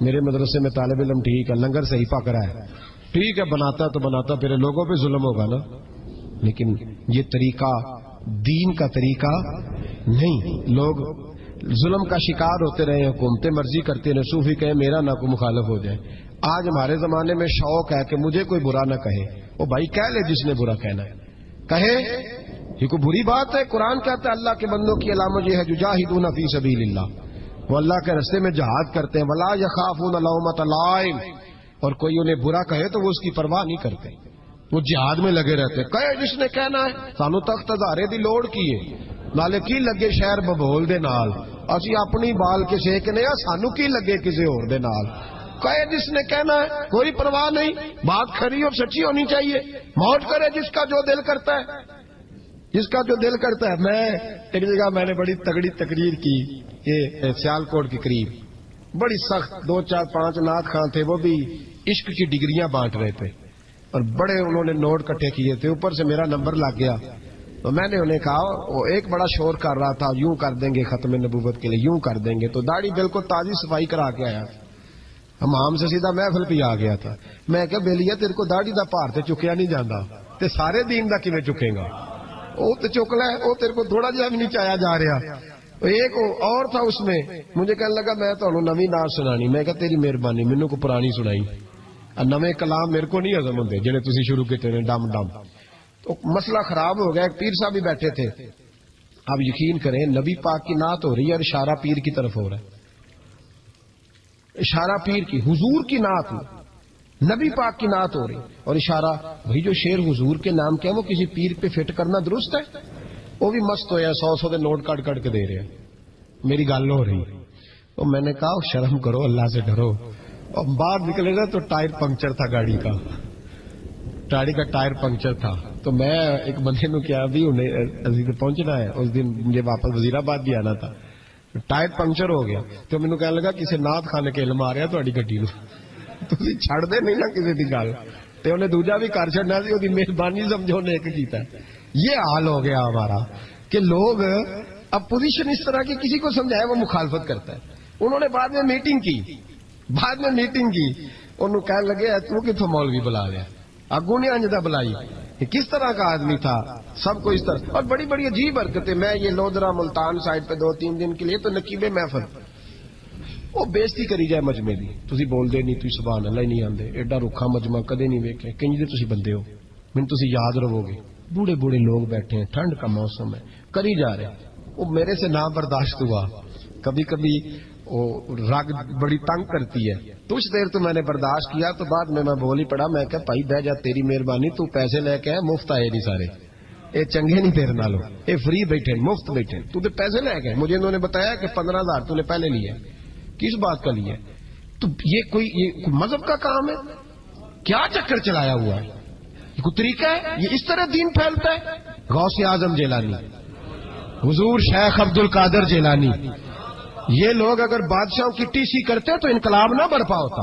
میرے مدرسے میں طالب علم ٹھیک ہے، لنگر صحیح پک رہا ہے، ٹھیک ہے بناتا تو بناتا، پھر لوگوں پہ ظلم ہوگا نا. لیکن یہ طریقہ دین کا طریقہ نہیں. لوگ ظلم کا شکار ہوتے رہے، حکومتیں مرضی کرتے رہے، صوفی کہے میرا نہ کوئی مخالف ہو جائے. آج ہمارے زمانے میں شوق ہے کہ مجھے کوئی برا نہ کہے. وہ بھائی کہہ لے جس نے برا کہنا ہے کہے، یہ کوئی بری بات ہے؟ قرآن کہتا ہے اللہ کے بندوں کی علامت یہ ہے یجاہدون فی سبیل اللہ، وہ اللہ کے راستے میں جہاد کرتے ہیں. ولا یخافون لومۃ لائم، اور کوئی انہیں برا کہے تو وہ اس کی پرواہ نہیں کرتے، وہ جہاد میں لگے رہتے. کہے جس نے کہنا ہے سانو تخت ہزارے دی لوڑ کی ہے، نالے کی لگے شہر ببول دے نال، اسی اپنی بال کے سیکنے ہیں، سانو کی لگے کسی اور دے نال. کہے جس نے کہنا ہے کوئی پرواہ نہیں، بات کھری اور سچی ہونی چاہیے. موت کرے جس کا جو دل کرتا ہے، جس کا جو دل کرتا ہے. میں ایک جگہ میں نے بڑی تگڑی تقریر کی، یہ سیالکوٹ کے قریب، بڑی سخت 2 4 5 نعت خان تھے، وہ بھی عشق کی ڈگریاں بانٹ رہے تھے اور بڑے انہوں نے نوٹ کٹھے کیے تھے. اوپر سے میرا نمبر لگ گیا تو میں نے انہیں کہا، وہ ایک بڑا شور کر رہا تھا یوں کر دیں گے ختم نبوت کے لیے، یوں کر دیں گے. تو داڑھی بالکل تازی صفائی کرا کے آیا، حمام سے سیدھا محفل پہ آ گیا تھا. میں کہا بیلیا تیرے کو داڑھی دا پار تے چکیا نہیں جانا تے سارے دین دا کیویں چکے گا؟ وہ تو چک لے، وہ تیرے کو تھوڑا جہا بھی نہیں چایا جا رہا. ایک اور تھا اس میں مجھے کہنے لگا میں تو نوی نعت سنانی. میں کہا تیری مہربانی مینوں کو پرانی سنائی. نویں کلام میرے کو نہیں ہضم ہوندے جڑے تسی شروع کیتے نے ڈم ڈم. تو مسئلہ خراب ہو گیا. ایک پیر صاحب بھی بیٹھے تھے. آپ یقین کریں نبی پاک کی نعت ہو رہی ہے اور اشارہ پیر کی طرف ہو رہا ہے. اشارہ پیر کی حضور کی نعت نبی پاک کی نعت ہو رہی اور اشارہ. بھائی جو شعر حضور کے نام کے وہ کسی پیر پہ فٹ کرنا درست ہے؟ وہ بھی مست ہویا 100 دے نوٹ کٹ کٹ کے دے رہے ہیں. میری گل ہو رہی تو میں نے کہا شرم کرو اللہ سے ڈرو. اور باہر نکلے نا تو ٹائر پنکچر تھا گاڑی کا ٹائر پنکچر تھا. تو میں ایک بندے نو کیا بھی انہیں پہنچنا ہے اس دن مجھے واپس وزیر آباد بھی آنا تھا. ٹائر پنکچر ہو گیا تو مینوں کہنے لگا کسی نعت خانے کے علم آ رہا تہاڈی گڈی نو تسی چھڑ دے نہیں نا کسی دی گل. تے انہیں دوجا بھی کر چھڑنا سی. وہ مہربانی سمجھو نے ایک کیتا. یہ حال ہو گیا ہمارا کہ لوگ اب پوزیشن اس طرح کی کسی کو سمجھائے وہ مخالفت کرتا ہے. انہوں نے بعد میں میٹنگ کی انہوں کہنے لگے تو کتوں مولوی بلا لیا اگوں نے انجدہ بلائی. کس طرح کا آدمی تھا سب کو اس طرح. اور بڑی بڑی عجیب حرکتیں. میں یہ لودرا ملتان سائڈ پہ 2-3 دن کے لیے تو نقیب محفل وہ بےزتی کری جائے مجمے دی. تسی بول دے نہیں تسی سبحان اللہ ہی نہیں آندے. ایڈا رکھا مجمع کدے نہیں ویکھے. کنج دے تسی بندے ہو من تسی یاد رہو گے. بوڑھے بوڑھے لوگ بیٹھے ہیں ٹھنڈ کا موسم ہے کری جا رہے. وہ میرے سے نہ برداشت ہوا. کبھی کبھی وہ رگ بڑی تنگ کرتی ہے. کچھ دیر تو میں نے برداشت کیا تو بعد میں بول ہی پڑا. میں کہا بھائی بہ جا تیری مہربانی تو پیسے لے کے مفت آئے نہیں سارے. اے چنگے نہیں تیرے نالوں. اے فری بیٹھے مفت بیٹھے. تو پیسے لے گئے. مجھے انہوں نے بتایا کہ 15,000 تو نے پہلے لیا. کس بات کا لیا؟ تو یہ کوئی مذہب کا کام ہے؟ کیا چکر چلایا ہوا ہے؟ یہ کوئی طریقہ ہے؟ یہ اس طرح دین پھیلتا ہے؟ غوث اعظم جیلانی حضور شیخ عبد القادر جیلانی یہ لوگ اگر بادشاہوں کی ٹی سی کرتے تو انقلاب نہ برپا ہوتا.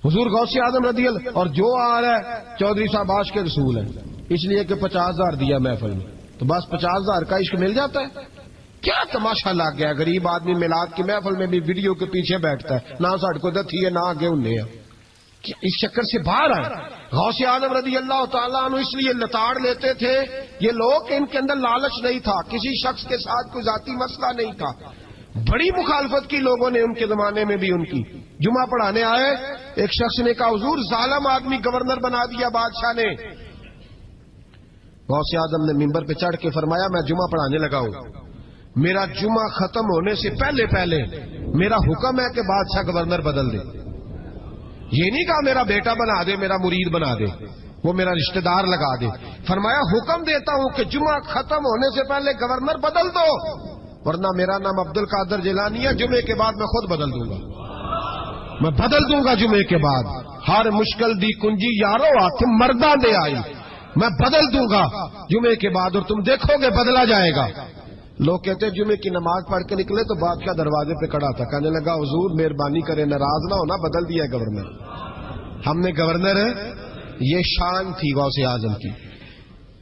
حضور غوث اعظم رضی اللہ. اور جو آ رہا ہے چودھری صاحب عاشق کے رسول ہیں اس لیے کہ 50,000 دیا محفل میں تو بس 50,000 کا عشق مل جاتا ہے. کیا تماشا لگ گیا. غریب آدمی میلاد کی محفل میں بھی ویڈیو کے پیچھے بیٹھتا ہے. نہ سڑ کو دتھی ہے نہ آگے انہیں اس چکر سے باہر آئے. غوث اعظم رضی اللہ تعالیٰ عنہ اس لیے لتاڑ لیتے تھے یہ لوگ ان کے اندر لالچ نہیں تھا. کسی شخص کے ساتھ کوئی ذاتی مسئلہ نہیں تھا. بڑی مخالفت کی لوگوں نے ان کے زمانے میں بھی ان کی. جمعہ پڑھانے آئے ایک شخص نے کہا حضور ظالم آدمی گورنر بنا دیا بادشاہ نے. غوث اعظم نے ممبر پہ چڑھ کے فرمایا میں جمعہ پڑھانے لگا ہوں. میرا جمعہ ختم ہونے سے پہلے میرا حکم ہے کہ بادشاہ گورنر بدل دے. یہ نہیں کہا میرا بیٹا بنا دے میرا مرید بنا دے وہ میرا رشتہ دار لگا دے. فرمایا حکم دیتا ہوں کہ جمعہ ختم ہونے سے پہلے گورنر بدل دو ورنہ میرا نام عبد القادر جیلانی ہے. جمعے کے بعد میں خود بدل دوں گا. میں بدل دوں گا جمعے کے بعد. ہر مشکل دی کنجی یارو تم مرداں دے آئی میں بدل دوں گا جمعے کے بعد اور تم دیکھو گے بدلا جائے گا. لوگ کہتے ہیں جمعے کی نماز پڑھ کے نکلے تو بادشاہ دروازے پہ کھڑا تھا. کہنے لگا حضور مہربانی کرے ناراض نہ ہونا بدل دیا ہے گورنر. ہم نے گورنر یہ شان تھی غوث اعظم کی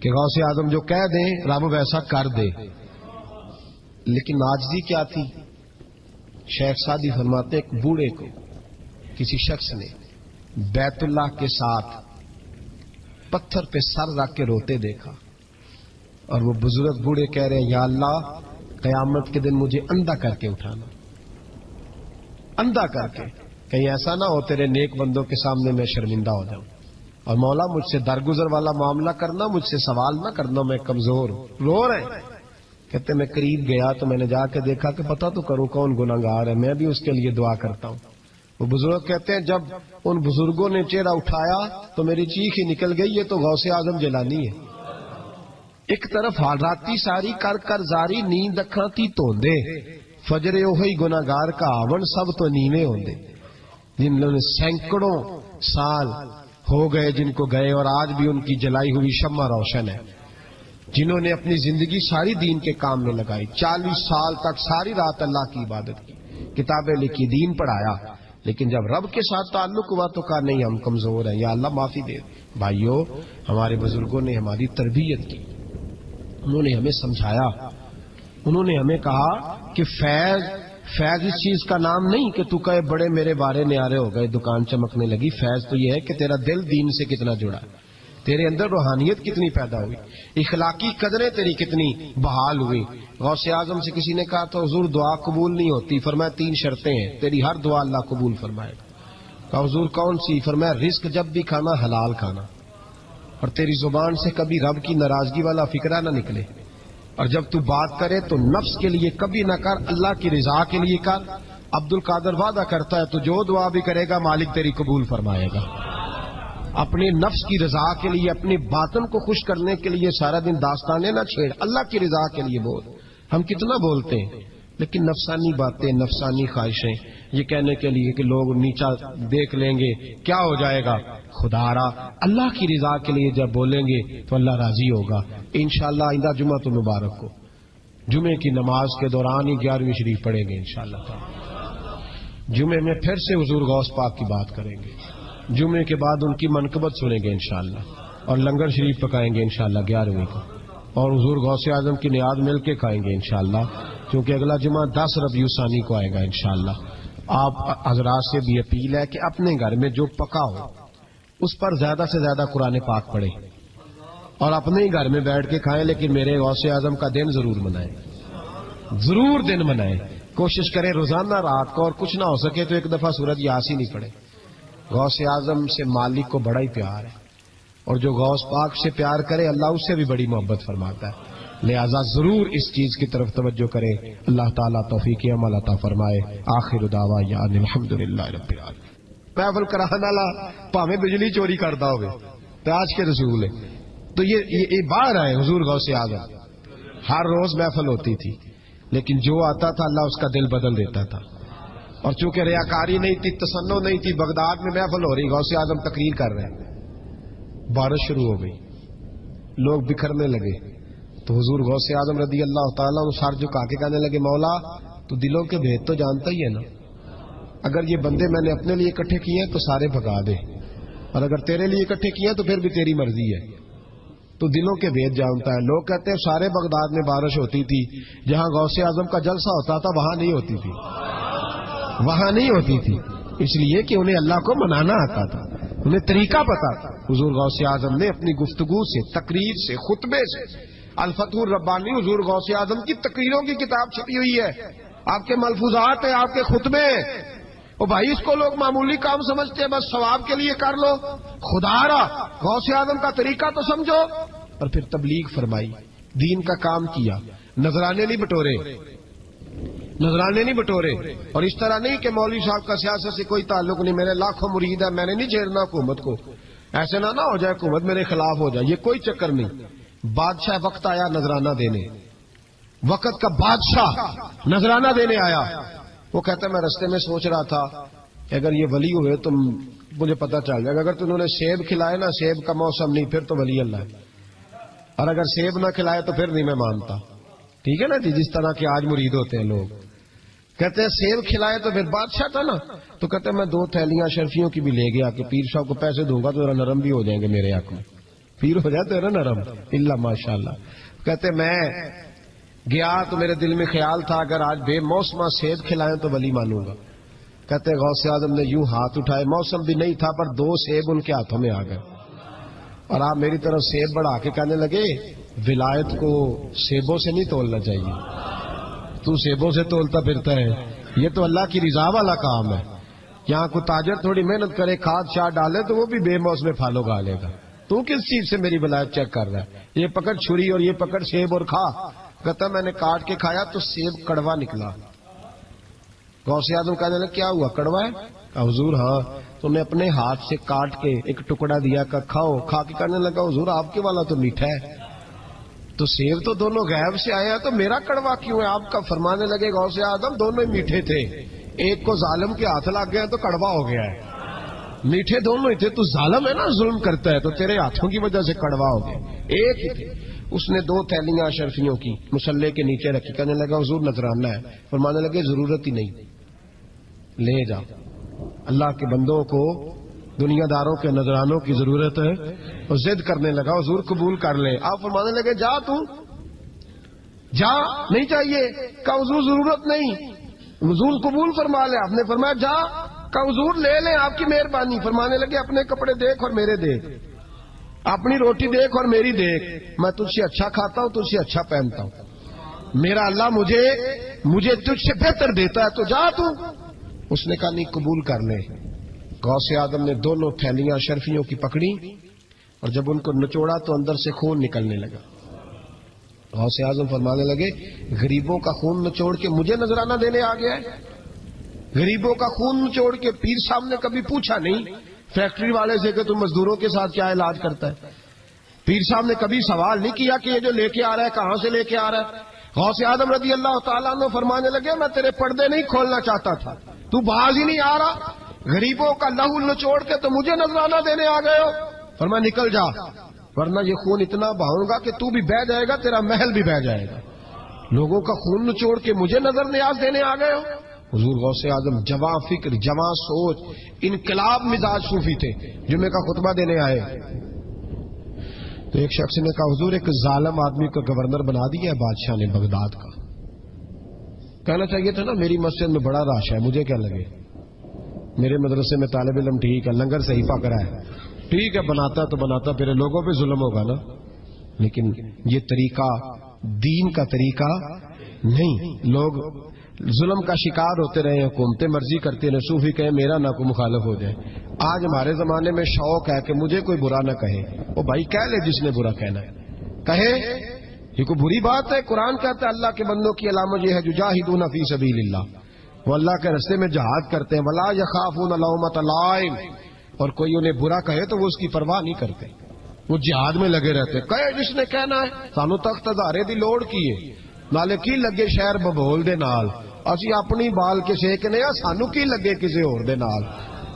کہ غوث اعظم جو کہہ دیں رب ویسا کر دے. لیکن عاجزی کیا تھی. شیخ سعدی فرماتے ایک بوڑھے کو کسی شخص نے بیت اللہ کے ساتھ پتھر پہ سر رکھ کے روتے دیکھا اور وہ بزرگ بوڑھے کہہ رہے ہیں یا اللہ قیامت کے دن مجھے اندھا کر کے اٹھانا. اندھا کر کے کہیں ایسا نہ ہو تیرے نیک بندوں کے سامنے میں شرمندہ ہو جاؤں. اور مولا مجھ سے درگزر والا معاملہ کرنا مجھ سے سوال نہ کرنا میں کمزور رو رہے ہیں. کہتے میں قریب گیا تو میں نے جا کے دیکھا کہ پتہ تو کروں کون گناہگار ہے میں بھی اس کے لیے دعا کرتا ہوں. وہ بزرگ کہتے ہیں جب ان بزرگوں نے چہرہ اٹھایا تو میری چیخ ہی نکل گئی یہ تو غوث اعظم جیلانی ہے. ایک طرف حالاتی ساری کر کر زاری نیند اکھاں تی توندے فجرے اوہی گناہگار کا آون سب تو نیویں ہوندے. جن لوگوں نے سینکڑوں سال ہو گئے جن کو گئے اور آج بھی ان کی جلائی ہوئی شمع روشن ہے. جنہوں نے اپنی زندگی ساری دین کے کام میں لگائی 40 سال تک ساری رات اللہ کی عبادت کی کتابیں لکھی دین پڑھایا. لیکن جب رب کے ساتھ تعلق ہوا تو کہا نہیں ہم کمزور ہیں یا اللہ معافی دے. بھائیو ہمارے بزرگوں نے ہماری تربیت کی. انہوں نے ہمیں سمجھایا. انہوں نے ہمیں کہا کہ فیض اس چیز کا نام نہیں کہ تو کہے بڑے میرے بارے نیارے ہو گئے دکان چمکنے لگی. فیض تو یہ ہے کہ تیرا دل دین سے کتنا جڑا ہے. تیرے اندر روحانیت کتنی پیدا ہوئی، اخلاقی قدریں تیری کتنی بحال ہوئی۔ غوث اعظم سے کسی نے کہا تو حضور دعا قبول نہیں ہوتی، فرمایا 3 شرطیں ہیں، تیری ہر دعا اللہ قبول فرمائے گا۔ کہا حضور کون سی؟ فرمایا رزق جب بھی کھانا حلال کھانا، اور تیری زبان سے کبھی رب کی ناراضگی والا فکرہ نہ نکلے، اور جب تو بات کرے تو نفس کے لیے کبھی نہ کر، اللہ کی رضا کے لیے کر۔ عبد القادر وعدہ کرتا ہے تو جو دعا بھی کرے گا مالک تیری قبول فرمائے گا۔ اپنے نفس کی رضا کے لیے، اپنے باطن کو خوش کرنے کے لیے سارا دن داستانے نہ چھیڑ، اللہ کی رضا کے لیے بول۔ ہم کتنا بولتے ہیں لیکن نفسانی باتیں، نفسانی خواہشیں، یہ کہنے کے لیے کہ لوگ نیچا دیکھ لیں گے کیا ہو جائے گا، خدا را اللہ کی رضا کے لیے جب بولیں گے تو اللہ راضی ہوگا۔ انشاءاللہ آئندہ جمعہ تو مبارک ہو، جمعے کی نماز کے دوران ہی 11ویں شریف پڑھیں گے انشاءاللہ تعالی۔ جمعے میں پھر سے حضور غوث پاک کی بات کریں گے، جمعے کے بعد ان کی منقبت سنیں گے انشاءاللہ، اور لنگر شریف پکائیں گے انشاءاللہ 11ویں کو، اور حضور غوث اعظم کی نیاد مل کے کھائیں گے انشاءاللہ، کیونکہ اگلا جمعہ 10 ربیع الثانی کو آئے گا انشاءاللہ۔ آپ حضرات سے بھی اپیل ہے کہ اپنے گھر میں جو پکا ہو اس پر زیادہ سے زیادہ قرآن پاک پڑھیں، اور اپنے ہی گھر میں بیٹھ کے کھائیں، لیکن میرے غوث اعظم کا دن ضرور منائیں، ضرور دن منائیں۔ کوشش کریں روزانہ رات کو، اور کچھ نہ ہو سکے تو ایک دفعہ سورۃ یاسین ہی پڑھیں۔ غوث اعظم سے مالک کو بڑا ہی پیار ہے، اور جو غوث پاک سے پیار کرے اللہ اس سے بھی بڑی محبت فرماتا ہے، لہذا ضرور اس چیز کی طرف توجہ کریں۔ اللہ تعالیٰ توفیق عمل عطا فرمائے۔ آخر دعوانا ان الحمدللہ رب العالمین۔ محفل کرانے والا پاویں بجلی چوری کرتا ہوگا تو آج کے رسول ہے، تو یہ باہر آئے حضور غوث اعظم، ہر روز محفل ہوتی تھی، لیکن جو آتا تھا اللہ اس کا دل بدل دیتا تھا، اور چونکہ ریاکاری نہیں تھی، تسنع نہیں تھی، بغداد میں محفل ہو رہی، غوث اعظم تقریر کر رہے ہیں، بارش شروع ہو گئی، لوگ بکھرنے لگے، تو حضور غوث اعظم رضی اللہ تعالیٰ عنہ سر جھکا کے کہنے لگے مولا تو دلوں کے بھید تو جانتا ہی ہے نا، اگر یہ بندے میں نے اپنے لیے اکٹھے کیے ہیں تو سارے بھگا دے، اور اگر تیرے لیے اکٹھے کیے ہیں تو پھر بھی تیری مرضی ہے، تو دلوں کے بھید جانتا ہے۔ لوگ کہتے ہیں سارے بغداد میں بارش ہوتی تھی، جہاں غوث اعظم کا جلسہ ہوتا تھا وہاں نہیں ہوتی تھی، وہاں نہیں ہوتی تھی، اس لیے کہ انہیں اللہ کو منانا آتا تھا، انہیں طریقہ پتا تھا۔ حضور غوث اعظم نے اپنی گفتگو سے، تقریر سے، خطبے سے، الفتح الربانی حضور غوث اعظم کی تقریروں کی کتاب چھپی ہوئی ہے، آپ کے ملفوظات ہیں، آپ کے خطبے، او بھائی اس کو لوگ معمولی کام سمجھتے ہیں، بس ثواب کے لیے کر لو، خدا را غوث اعظم کا طریقہ تو سمجھو۔ اور پھر تبلیغ فرمائی، دین کا کام کیا، نذرانے نہیں بٹورے، نذرانے نہیں بٹورے، اور اس طرح نہیں کہ مولوی صاحب کا سیاست سے کوئی تعلق نہیں، میرے لاکھوں مرید ہے، میں نے نہیں چھیڑنا حکومت کو، ایسے نہ ہو جائے حکومت میرے خلاف ہو جائے، یہ کوئی چکر نہیں۔ بادشاہ وقت آیا نذرانہ دینے، وقت کا بادشاہ نذرانہ دینے آیا، وہ کہتا ہے میں رستے میں سوچ رہا تھا کہ اگر یہ ولی ہوئے تو مجھے پتہ چل جائے گا، اگر تو انہوں نے سیب کھلائے نا، سیب کا موسم نہیں پھر تو ولی اللہ ہے، اور اگر سیب نہ کھلائے تو پھر نہیں میں مانتا، ٹھیک ہے نا جی، جس طرح کے آج مرید ہوتے ہیں لوگ، کہتے ہیں سیب کھلائے تو پھر بادشاہ تھا نا، تو کہتے ہیں میں 2 تھیلیاں شرفیوں کی بھی لے گیا کہ پیر صاحب کو پیسے دوں گا تو ذرا نرم بھی ہو جائیں گے میرے حق میں، پیر ہو جاتے نا نرم، اللہ ماشاءاللہ۔ کہتے میں گیا تو میرے دل میں خیال تھا اگر آج بے موسمہ سیب کھلائیں تو ولی مانوں گا، کہتے غوث اعظم نے یوں ہاتھ اٹھائے، موسم بھی نہیں تھا پر 2 سیب ان کے ہاتھوں میں آ گئے، اور آپ میری طرف سیب بڑھا کے کہنے لگے ولایت کو سیبوں سے نہیں تولنا چاہیے، تو سیبوں سے تولتا پھرتا ہے، یہ تو اللہ کی رضا والا کام ہے، یہاں کو تاجر تھوڑی محنت کرے، کھاد شاد ڈالے تو وہ بھی بے موسم پھل اگا لے گا، تو کس چیز سے میری ولایت چیک کر رہا ہے، یہ پکڑ چھری اور یہ پکڑ سیب اور کھا، کہتا میں نے کاٹ کے کھایا تو سیب کڑوا نکلا، غوث اعظم کہنے لگا کیا ہوا، کڑوا ہے؟ کہا حضور ہاں، تو نے اپنے ہاتھ سے کاٹ کے ایک ٹکڑا دیا کہ کھاؤ، کھا کے کہنے لگا حضور آپ کے والا تو میٹھا ہے، تو سیب تو دونوں غیب سے آئے ہیں تو میرا کڑوا کیوں ہے؟ آپ کا فرمانے لگے غوث اعظم دونوں ہی میٹھے تھے، ایک کو ظالم کے ہاتھ لگ گیا تو کڑوا ہو گیا ہے، میٹھے دونوں ہی تھے، تو ظالم ہے نا، ظلم کرتا ہے، تو تیرے ہاتھوں کی وجہ سے کڑوا ہو گیا، ایک ہی تھے۔ اس نے 2 تھیلیاں اشرفیوں کی مصلے کے نیچے رکھی، کہنے لگا حضور نذرانہ ہے، فرمانے لگے ضرورت ہی نہیں، لے جا، اللہ کے بندوں کو دنیا داروں کے نذرانوں کی ضرورت ہے، اور ضد کرنے لگا حضور قبول کر لیں، آپ فرمانے لگے جا تو جا، نہیں چاہیے، کہا حضور ضرورت نہیں، حضور قبول فرما لے، آپ نے فرمایا جا، کہا حضور لے لیں آپ کی مہربانی، فرمانے لگے اپنے کپڑے دیکھ اور میرے دیکھ، اپنی روٹی دیکھ اور میری دیکھ، میں تجھ سے اچھا کھاتا ہوں، تجھ سے اچھا پہنتا ہوں، میرا اللہ مجھے تجھ سے بہتر دیتا ہے، تو جا تو۔ اس نے کہا نہیں، قبول کر لے۔ غوث اعظم نے دونوں تھیلیاں اشرفیوں کی پکڑی اور جب ان کو نچوڑا تو اندر سے خون نکلنے لگا۔ غوث اعظم فرمانے لگے غریبوں کا خون نچوڑ کے مجھے نذرانہ دینے آ گیا ہے؟ غریبوں کا خون نچوڑ کے پیر صاحب نے کبھی پوچھا نہیں فیکٹری والے سے کہ تم مزدوروں کے ساتھ کیا علاج کرتا ہے؟ پیر صاحب نے کبھی سوال نہیں کیا کہ یہ جو لے کے آ رہا ہے کہاں سے لے کے آ رہا ہے؟ غوث اعظم رضی اللہ تعالیٰ عنہ فرمانے لگے میں تیرے پردے نہیں کھولنا چاہتا تھا، تو باز ہی نہیں آ رہا، غریبوں کا لہو نچوڑ کے تو مجھے نذرانہ دینے آ گئے ہو۔ فرمایا نکل جا، ورنہ یہ خون اتنا بہاؤں گا کہ تو بھی بہہ جائے گا، تیرا محل بھی بہہ جائے گا۔ لوگوں کا خون نچوڑ کے مجھے نظر نیاز دینے آ گئے ہو۔ حضور غوث اعظم جواں فکر، جواں سوچ، انقلاب مزاج صوفی تھے، جمعے کا خطبہ دینے آئے تو ایک شخص نے کہا حضور ایک ظالم آدمی کو گورنر بنا دیا ہے بادشاہ نے بغداد کا۔ کہنا چاہیے تھا نا میری مسجد میں بڑا رش ہے، مجھے کیا لگے، میرے مدرسے میں طالب علم ٹھیک ہے، لنگر صحیح پکڑا ہے، ٹھیک ہے بناتا تو بناتا، پھر لوگوں پہ ظلم ہوگا نا۔ لیکن یہ طریقہ دین کا طریقہ نہیں، لوگ ظلم کا شکار ہوتے رہے، حکومتیں مرضی کرتے رہے، صوفی کہے میرا نہ کوئی مخالف ہو جائے۔ آج ہمارے زمانے میں شوق ہے کہ مجھے کوئی برا نہ کہے، وہ بھائی کہہ لے جس نے برا کہنا ہے کہے، یہ کوئی بری بات ہے؟ قرآن کہتا ہے اللہ کے بندوں کی علامت یہ ہے یجاہدون فی سبیل اللہ، وہ اللہ کے راستے میں جہاد کرتے ہیں، ولا یخافون لومۃ لائم، اور کوئی انہیں برا کہے تو وہ اس کی پرواہ نہیں کرتے، وہ جہاد میں لگے رہتے، کہے جس نے کہنا ہے، سانو تخت ادارے دی لوڑ کی ہے، نالے کی لگے شہر ببول دے نال، اسی اپنی بال کے سیکنے ہیں، سانو کی لگے کسی اور دے نال،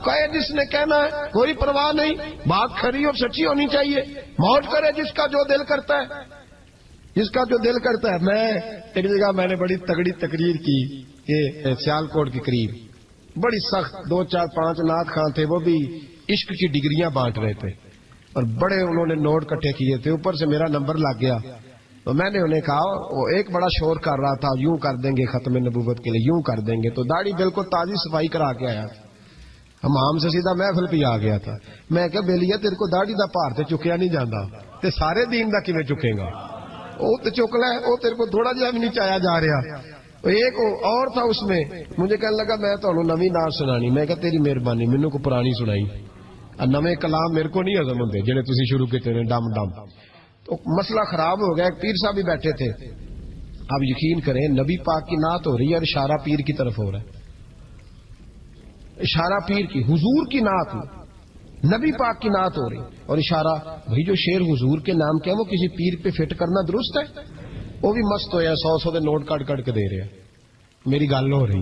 کہے جس نے کہنا ہے، کوئی پرواہ نہیں، بات کھری اور سچی ہونی چاہیے، موج کرے جس کا جو دل کرتا ہے، جس کا جو دل کرتا ہے۔ میں ایک جگہ میں نے بڑی تگڑی تقریر کی کہ سیالکوٹ کے قریب بڑی سخت 2 4 5 نعت خان تھے، وہ بھی عشق کی ڈگریاں بانٹ رہے تھے اور بڑے انہوں نے نوٹ کٹھے کیے تھے، اوپر سے میرا نمبر لگ گیا تو میں نے انہیں کہا، وہ ایک بڑا شور کر رہا تھا یوں کر دیں گے ختم نبوت کے لیے، یوں کر دیں گے، تو داڑھی بالکل تازی صفائی کرا کے آیا، ہم سے سیدھا محفل پہ آ گیا تھا۔ میں کہ بیلیا تیرے کو داڑھی دا پار تے چکیا نہیں جانا تے سارے دین دا کیویں چکے گا، وہ تو چک لے، وہ تیرے کو تھوڑا جہا بھی نہیں چایا جا رہا۔ ایک اور تھا اس میں، مجھے کہنے لگا میں تمہیں نویں نعت سنانی، میں کہا تیری مہربانی مینوں کو پرانی سنائی، نویں کلام میرے کو نہیں ہضم ہوندے جڑے تسی شروع کیتے نے ڈم ڈم۔ تو مسئلہ خراب ہو گیا، ایک پیر صاحب بھی بیٹھے تھے، آپ یقین کریں نبی پاک کی نعت ہو رہی ہے اور اشارہ پیر کی طرف ہو رہا ہے، اشارہ پیر کی، حضور کی نعت نبی پاک کی نعت ہو رہی اور اشارہ، بھائی جو شعر حضور کے نام کیا وہ کسی پیر پہ فٹ کرنا درست ہے؟ وہ بھی مست ہویا 100 دے نوٹ کٹ کٹ کے دے رہے ہیں، میری گل ہو رہی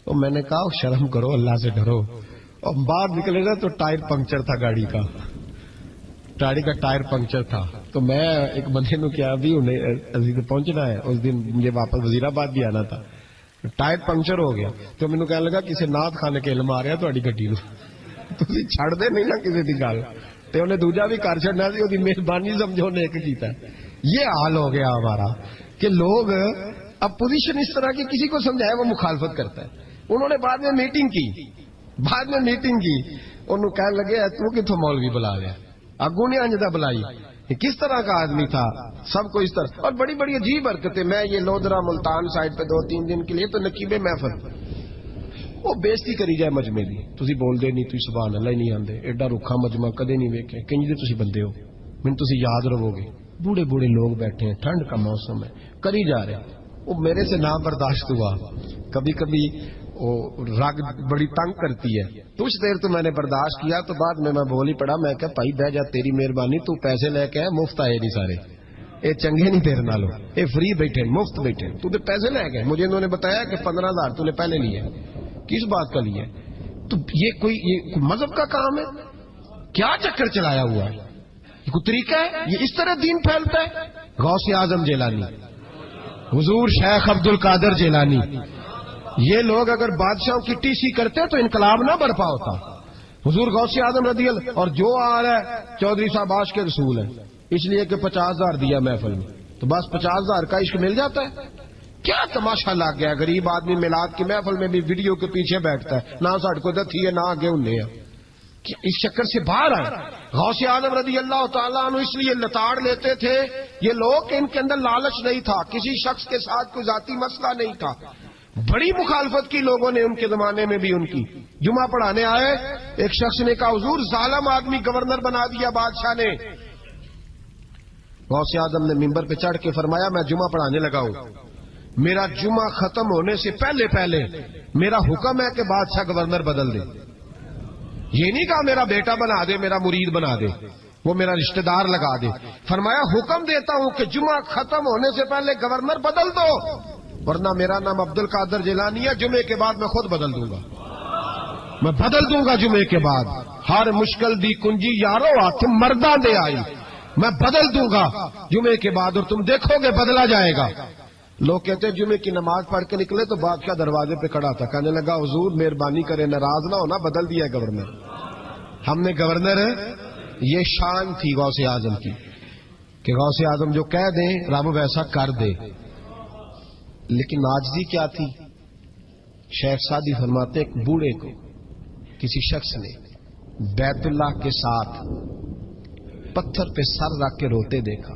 تو میں نے کہا شرم کرو، اللہ سے ڈرو۔ اور باہر نکلے نا تو ٹائر پنکچر تھا، گاڑی کا ٹائر پنکچر تھا، تو میں ایک بندے نو کیا بھی انہیں پہنچنا ہے، اس دن مجھے واپس وزیر آباد بھی آنا تھا، ٹائر پنکچر ہو گیا تو مینوں کہنے لگا کسی نعت خانے کے علم آ رہا تہاڈی گڈی نو، تسی چھڑ دے نہیں نا کسی دی گل، تے انہیں دوجا بھی کر چھڑنا سی، اودی مہربانی سمجھو نے ایک کیتا۔ یہ حال ہو گیا ہمارا کہ لوگ اپوزیشن اس طرح کی کسی کو سمجھائے وہ مخالفت کرتا ہے۔ انہوں نے بعد میں میٹنگ کی، انہوں کہنے لگے تو کتوں مولوی بلا لیا، اگوں نے انجدہ بلائی، کس طرح کا آدمی تھا، سب کو اس طرح، اور بڑی بڑی عجیب حرکتیں۔ میں یہ لودرا ملتان سائڈ پہ 2-3 دن کے لیے تو نقیب محفل، وہ بےزتی کری جائے مجمے دی، تسی بول دے نہیں، تسی سبحان اللہ ہی نہیں آندے، ایڈا رکھا مجمع کدے نہیں ویکھے، کنج دے تسی بندے ہو، من تسی یاد رہو گے، بوڑھے بوڑھے لوگ بیٹھے ہیں، ٹھنڈ کا موسم ہے، کری جا رہے ہیں۔ وہ میرے سے نہ برداشت ہوا، کبھی کبھی وہ رگ بڑی تنگ کرتی ہے، کچھ دیر تو میں نے برداشت کیا، تو بعد میں بول ہی پڑا، میں کہ بھائی بہ جا، تیری مہربانی، تو پیسے لے کے مفت آئے نہیں سارے، اے چنگے نہیں تیرے نالوں، اے فری بیٹھے مفت بیٹھے، تو نے پیسے لے گئے، مجھے انہوں نے بتایا کہ 15,000 تو نے پہلے لیے، کس بات کا لیے؟ تو یہ کوئی مذہب کا کام ہے؟ کیا چکر چلایا ہوا ہے؟ یہ کوئی طریقہ ہے؟ یہ اس طرح دین پھیلتا ہے؟ غوث اعظم جیلانی، حضور شیخ عبد القادر جیلانی، یہ لوگ اگر بادشاہوں کی ٹی سی کرتے تو انقلاب نہ برپا ہوتا۔ حضور غوث اعظم رضی اللہ، اور جو آ رہا ہے چودھری صاحب عاشق کے رسول ہیں، اس لیے کہ 50,000 دیا محفل میں، تو بس 50,000 کا عشق مل جاتا ہے۔ کیا تماشا لگ گیا، غریب آدمی میلاد کی محفل میں بھی ویڈیو کے پیچھے بیٹھتا ہے، نہ ساڈ کو دتھی ہے نہ آگے انہیں ہے، کہ اس چکر سے باہر آئے. غوث اعظم رضی اللہ تعالیٰ عنہ اس لیے لتاڑ لیتے تھے یہ لوگ کہ ان کے اندر لالچ نہیں تھا, کسی شخص کے ساتھ کوئی ذاتی مسئلہ نہیں تھا. بڑی مخالفت کی لوگوں نے ان کے زمانے میں بھی ان کی. جمعہ پڑھانے آئے, ایک شخص نے کہا حضور ظالم آدمی گورنر بنا دیا بادشاہ نے. غوث اعظم نے ممبر پہ چڑھ کے فرمایا میں جمعہ پڑھانے لگا ہوں, میرا جمعہ ختم ہونے سے پہلے میرا حکم ہے کہ بادشاہ گورنر بدل دے. یہ نہیں کہا میرا بیٹا بنا دے, میرا مرید بنا دے, وہ میرا رشتہ دار لگا دے. فرمایا حکم دیتا ہوں کہ جمعہ ختم ہونے سے پہلے گورنر بدل دو, ورنہ میرا نام عبد القادر جیلانی ہے, جمعے کے بعد میں خود بدل دوں گا. میں بدل دوں گا جمعے کے بعد. ہر مشکل دی کنجی یارو ہاتھ مرداں دے آئی, میں بدل دوں گا جمعے کے بعد, اور تم دیکھو گے بدلا جائے گا. لوگ کہتے ہیں جمعے کی نماز پڑھ کے نکلے تو بادشاہ دروازے پہ کھڑا تھا, کہنے لگا حضور مہربانی کرے ناراض نہ ہونا, بدل دیا گورنر. ہم نے گورنر, یہ شان تھی غوث اعظم کی کہ غوث اعظم جو کہہ دیں رب ویسا کر دے. لیکن عاجزی کیا تھی؟ شیخ سعدی فرماتے ایک بوڑھے کو کسی شخص نے بیت اللہ کے ساتھ پتھر پہ سر رکھ کے روتے دیکھا,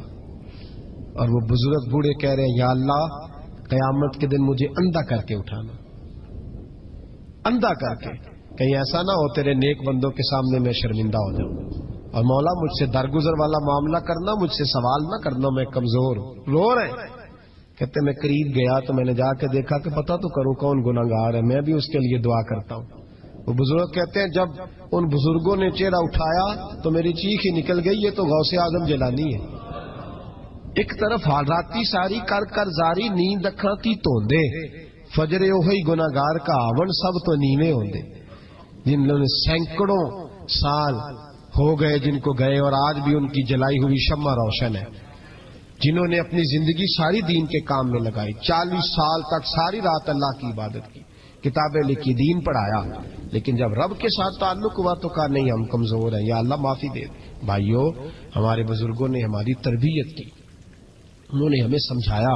اور وہ بزرگ بوڑھے کہہ رہے ہیں یا اللہ قیامت کے دن مجھے اندھا کر کے اٹھانا, اندھا کر کے, کہیں ایسا نہ ہو تیرے نیک بندوں کے سامنے میں شرمندہ ہو جاؤں, اور مولا مجھ سے درگزر والا معاملہ کرنا, مجھ سے سوال نہ کرنا, میں کمزور ہوں. رو رہے ہیں. کہتے میں قریب گیا تو میں نے جا کے دیکھا کہ پتہ تو کروں کون گناہگار ہے, میں بھی اس کے لیے دعا کرتا ہوں. وہ بزرگ کہتے ہیں جب ان بزرگوں نے چہرہ اٹھایا تو میری چیخ ہی نکل گئی, یہ تو غوث اعظم جیلانی ہے. ایک طرف حالاتی ساری کر کر زاری نیند اکھاں تی توندے, فجر اوہی گناہگار کا آون سب تو نیویں ہوندے. جن لوگوں نے سینکڑوں سال ہو گئے جن کو گئے, اور آج بھی ان کی جلائی ہوئی شمع روشن ہے. جنہوں نے اپنی زندگی ساری دین کے کام میں لگائی, 40 سال تک ساری رات اللہ کی عبادت کی, کتابیں لکھی, دین پڑھایا, لیکن جب رب کے ساتھ تعلق ہوا تو کہا نہیں ہم کمزور ہیں, یا اللہ معافی دے. بھائیو ہمارے بزرگوں نے ہماری تربیت کی, انہوں نے ہمیں سمجھایا,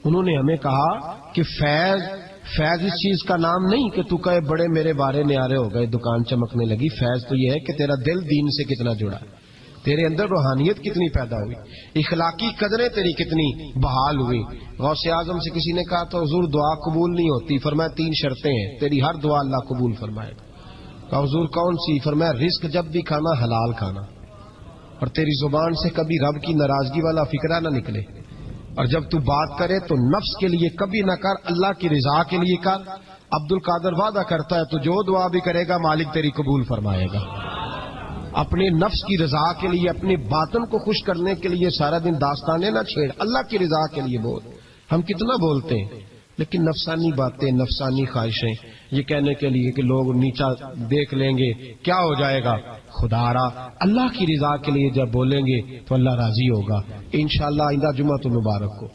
انہوں نے ہمیں کہا کہ فیض اس چیز کا نام نہیں کہ تو کہے بڑے میرے بارے نیارے ہو گئے, دکان چمکنے لگی. فیض تو یہ ہے کہ تیرا دل دین سے کتنا جڑا, تیرے اندر روحانیت کتنی پیدا ہوئی, اخلاقی قدریں تیری کتنی بحال ہوئی. غوث اعظم سے کسی نے کہا تو حضور دعا قبول نہیں ہوتی, فرمایا 3 شرطیں ہیں, تیری ہر دعا اللہ قبول فرمائے گا. کہا حضور کون سی؟ فرمایا رزق جب بھی کھانا حلال کھانا, اور تیری زبان سے کبھی رب کی ناراضگی والا فکرہ نہ نکلے, اور جب تو بات کرے تو نفس کے لیے کبھی نہ کر, اللہ کی رضا کے لیے کر. عبد القادر وعدہ کرتا ہے تو جو دعا بھی کرے گا مالک تیری قبول فرمائے گا. اپنے نفس کی رضا کے لیے, اپنے باطن کو خوش کرنے کے لیے سارا دن داستانے نہ چھیڑ, اللہ کی رضا کے لیے بول. ہم کتنا بولتے ہیں لیکن نفسانی باتیں, نفسانی خواہشیں, یہ کہنے کے لیے کہ لوگ نیچا دیکھ لیں گے کیا ہو جائے گا. خدا را اللہ کی رضا کے لیے جب بولیں گے تو اللہ راضی ہوگا. انشاءاللہ آئندہ جمعہ تو مبارک کو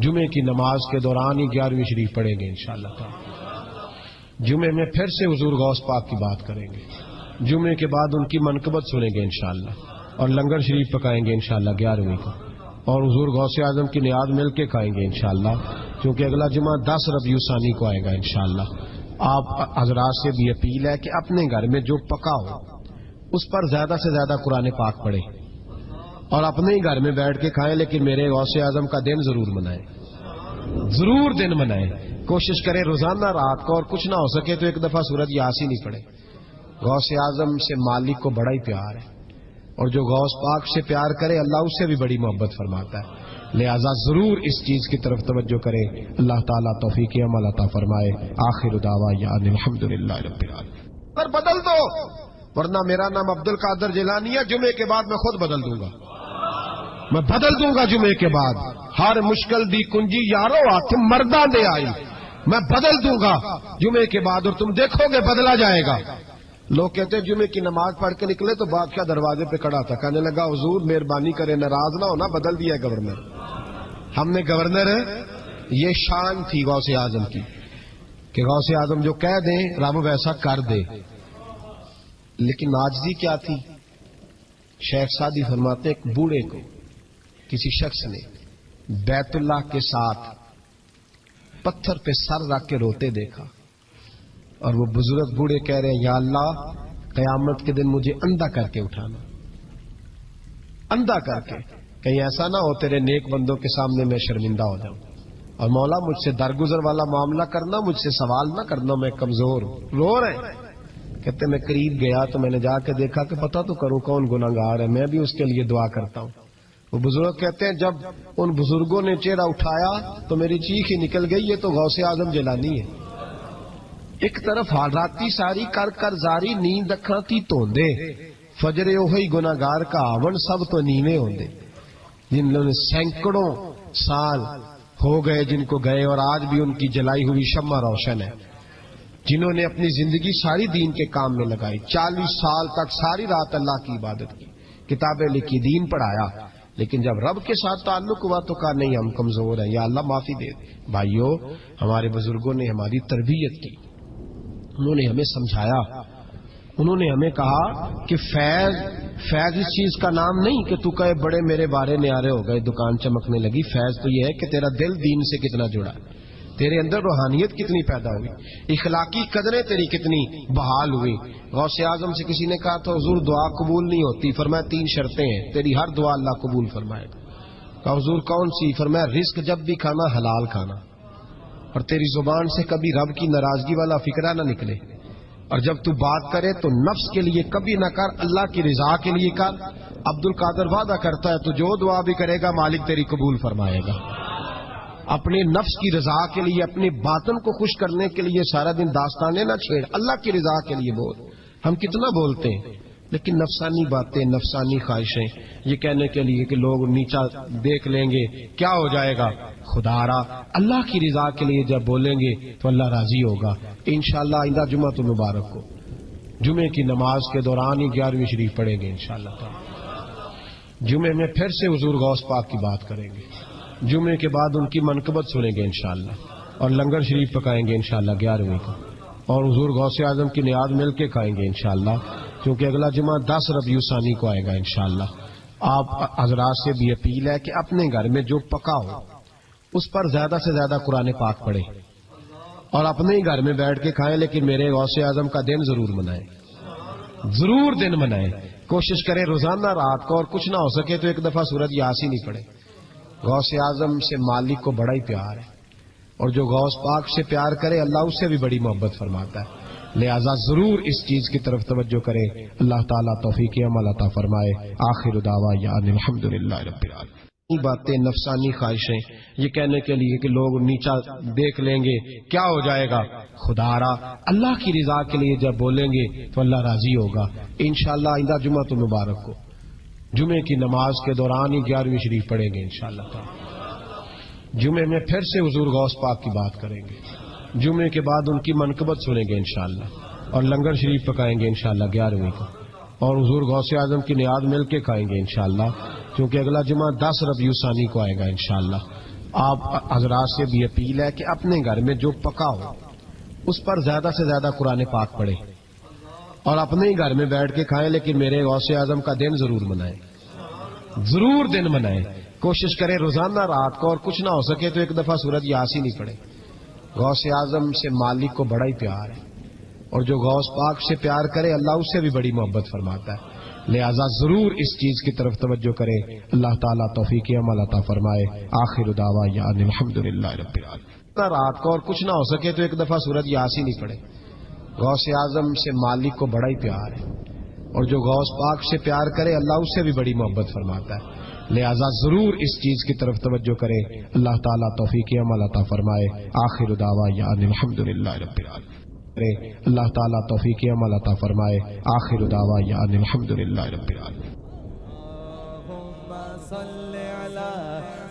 جمعے کی نماز کے دوران ہی 11ویں شریف پڑھیں گے انشاءاللہ. جمعے میں پھر سے حضور غوث پاک کی بات کریں گے, جمعے کے بعد ان کی منقبت سنیں گے انشاءاللہ, اور لنگر شریف پکائیں گے انشاءاللہ 11ویں کو, اور حضور غوث اعظم کی نیاز مل کے کھائیں گے انشاءاللہ, کیونکہ اگلا جمعہ 10 ربیع ثانی کو آئے گا انشاءاللہ. آپ حضرات سے بھی اپیل ہے کہ اپنے گھر میں جو پکا ہو اس پر زیادہ سے زیادہ قرآن پاک پڑھیں, اور اپنے ہی گھر میں بیٹھ کے کھائیں, لیکن میرے غوث اعظم کا دن ضرور منائیں, ضرور دن منائیں. کوشش کریں روزانہ رات کو, اور کچھ نہ ہو سکے تو ایک دفعہ سورۃ یاسین ہی پڑھیں. غوث اعظم سے مالک کو بڑا ہی پیار ہے, اور جو غوث پاک سے پیار کرے اللہ اس سے بھی بڑی محبت فرماتا ہے. لہذا ضرور اس چیز کی طرف توجہ کرے. اللہ تعالیٰ توفیق عمل عطا فرمائے. آخر دعوانا الحمدللہ رب العالمین. پر بدل دو, ورنہ میرا نام عبد القادر جیلانی ہے, جمعے کے بعد میں خود بدل دوں گا, میں بدل دوں گا جمعے کے بعد. ہر مشکل دی کنجی یارو ہاتھ مرداں دے آئی, میں بدل دوں گا جمعے کے بعد, اور تم دیکھو گے بدلا جائے گا. لوگ کہتے ہیں جمعے کی نماز پڑھ کے نکلے تو بادشاہ دروازے پہ کھڑا تھا, کہنے لگا حضور مہربانی کرے ناراض نہ ہونا, بدل دیا گورنر. ہم نے گورنر, یہ شان تھی غوث اعظم کی کہ غوث اعظم جو کہہ دیں رب ویسا کر دے. لیکن عاجزی کیا تھی؟ شیخ سعدی فرماتے ایک بوڑھے کو کسی شخص نے بیت اللہ کے ساتھ پتھر پہ سر رکھ کے روتے دیکھا, اور وہ بزرگ بوڑھے کہہ رہے ہیں یا اللہ قیامت کے دن مجھے اندھا کر کے اٹھانا، اندھا کر کے، کہیں ایسا نہ ہو تیرے نیک بندوں کے سامنے میں شرمندہ ہو جاؤں، اور مولا مجھ سے درگزر والا معاملہ کرنا، مجھ سے سوال نہ کرنا، میں کمزور ہوں۔ رو رہے ہیں، کہتے میں قریب گیا تو میں نے جا کے دیکھا کہ پتہ تو کروں کون گناہگار ہے، میں بھی اس کے لیے دعا کرتا ہوں۔ وہ بزرگ کہتے ہیں جب ان بزرگوں نے چہرہ اٹھایا تو میری چیخ ہی نکل گئی، یہ تو غوث اعظم جیلانی ہے۔ ایک طرف حالاتی ساری کر کر زاری، نیند اکھاں تھی توندے، فجر اوہی گناہگار کا آون سب تو نیویں ہوندے۔ جن لوگوں نے سینکڑوں سال ہو گئے جن کو گئے، اور آج بھی ان کی جلائی ہوئی شمع روشن ہے، جنہوں نے اپنی زندگی ساری دین کے کام میں لگائی، 40 سال تک ساری رات اللہ کی عبادت کی، کتابیں لکھی، دین پڑھایا، لیکن جب رب کے ساتھ تعلق ہوا تو کہا نہیں ہم کمزور ہیں، یا اللہ معافی دے دے۔ بھائیو، ہمارے بزرگوں نے ہماری تربیت کی، انہوں نے ہمیں سمجھایا، انہوں نے ہمیں کہا کہ فیض اس چیز کا نام نہیں کہ تو کہے بڑے میرے بارے نیارے ہو گئے، دکان چمکنے لگی، فیض تو یہ ہے کہ تیرا دل دین سے کتنا جڑا ہے، تیرے اندر روحانیت کتنی پیدا ہوئی، اخلاقی قدریں تیری کتنی بحال ہوئی۔ غوث اعظم سے کسی نے کہا تو حضور دعا قبول نہیں ہوتی، فرمایا 3 شرطیں ہیں، تیری ہر دعا اللہ قبول فرمائے گا۔ کہا حضور کون سی؟ فرمایا رزق جب بھی کھانا حلال کھانا، اور تیری زبان سے کبھی رب کی ناراضگی والا فکرہ نہ نکلے، اور جب تو بات کرے تو نفس کے لیے کبھی نہ کر، اللہ کی رضا کے لیے کر۔ عبد القادر وعدہ کرتا ہے تو جو دعا بھی کرے گا مالک تیری قبول فرمائے گا۔ اپنے نفس کی رضا کے لیے، اپنے باطن کو خوش کرنے کے لیے سارا دن داستانے نہ چھیڑ، اللہ کی رضا کے لیے بول۔ ہم کتنا بولتے ہیں لیکن نفسانی باتیں، نفسانی خواہشیں، یہ کہنے کے لیے کہ لوگ نیچا دیکھ لیں گے کیا ہو جائے گا، خدا را اللہ کی رضا کے لیے جب بولیں گے تو اللہ راضی ہوگا۔ انشاءاللہ آئندہ جمعہ تو مبارک ہو، جمعے کی نماز کے دوران ہی 11ویں شریف پڑھیں گے انشاءاللہ تعالی۔ جمعے میں پھر سے حضور غوث پاک کی بات کریں گے، جمعے کے بعد ان کی منقبت سنیں گے انشاءاللہ، اور لنگر شریف پکائیں گے انشاءاللہ 11ویں کو، اور حضور غوث اعظم کی نیاز مل کے کھائیں گے انشاءاللہ، کیونکہ اگلا جمعہ 10 ربیع ثانی کو آئے گا انشاءاللہ۔ آپ حضرات سے بھی اپیل ہے کہ اپنے گھر میں جو پکا ہو اس پر زیادہ سے زیادہ قرآن پاک پڑھیں، اور اپنے ہی گھر میں بیٹھ کے کھائیں، لیکن میرے غوث اعظم کا دن ضرور منائیں، ضرور دن منائیں۔ کوشش کریں روزانہ رات کو، اور کچھ نہ ہو سکے تو ایک دفعہ سورۃ یاسین ہی پڑھیں۔ غوث اعظم سے مالک کو بڑا ہی پیار ہے، اور جو غوث پاک سے پیار کرے اللہ اس سے بھی بڑی محبت فرماتا ہے، لہذا ضرور اس چیز کی طرف توجہ کرے۔ اللہ تعالیٰ توفیق عمل عطا فرمائے۔ آخر دعوانا الحمدللہ رب العالمین۔ باتیں، نفسانی خواہشیں، یہ کہنے کے لیے کہ لوگ نیچا دیکھ لیں گے کیا ہو جائے گا، خدا را اللہ کی رضا کے لیے جب بولیں گے تو اللہ راضی ہوگا۔ انشاءاللہ آئندہ جمعہ تو مبارک ہو، جمعے کی نماز کے دوران ہی 11ویں شریف پڑھیں گے انشاءاللہ تعالی۔ جمعے میں پھر سے حضور غوث پاک کی بات کریں گے، جمعے کے بعد ان کی منقبت سنیں گے انشاءاللہ، اور لنگر شریف پکائیں گے انشاءاللہ 11ویں کو، اور حضور غوث اعظم کی نیاز مل کے کھائیں گے انشاءاللہ، کیونکہ اگلا جمعہ 10 ربیع ثانی کو آئے گا انشاءاللہ۔ آپ حضرات سے بھی اپیل ہے کہ اپنے گھر میں جو پکا ہو اس پر زیادہ سے زیادہ قرآن پاک پڑھیں، اور اپنے ہی گھر میں بیٹھ کے کھائیں، لیکن میرے غوث اعظم کا دن ضرور منائیں، ضرور دن منائیں۔ کوشش کریں روزانہ رات کو، اور کچھ نہ ہو سکے تو ایک دفعہ سورۃ یاسین ہی پڑھیں۔ غوث اعظم سے مالک کو بڑا ہی پیار ہے، اور جو غوث پاک سے پیار کرے اللہ اس سے بھی بڑی محبت فرماتا ہے، لہذا ضرور اس چیز کی طرف توجہ کرے۔ اللہ تعالیٰ توفیق عمل عطا فرمائے۔ آخر دعوانا الحمدللہ رب العالمین۔ رات کو، اور کچھ نہ ہو سکے تو ایک دفعہ سورۃ یاسین ہی پڑھیں۔ غوث اعظم سے مالک کو بڑا ہی پیار ہے، اور جو غوث پاک سے پیار کرے اللہ اس سے بھی بڑی محبت فرماتا ہے، لہذا ضرور اس چیز کی طرف توجہ کرے۔ اللہ تعالیٰ توفیق عمل عطا فرمائے۔ آخر دعوانا الحمدللہ رب العالمین۔ اللہ تعالیٰ توفیق عمل عطا فرمائے۔ آخر دعوانا الحمدللہ رب العالمین۔ اللہم صل علی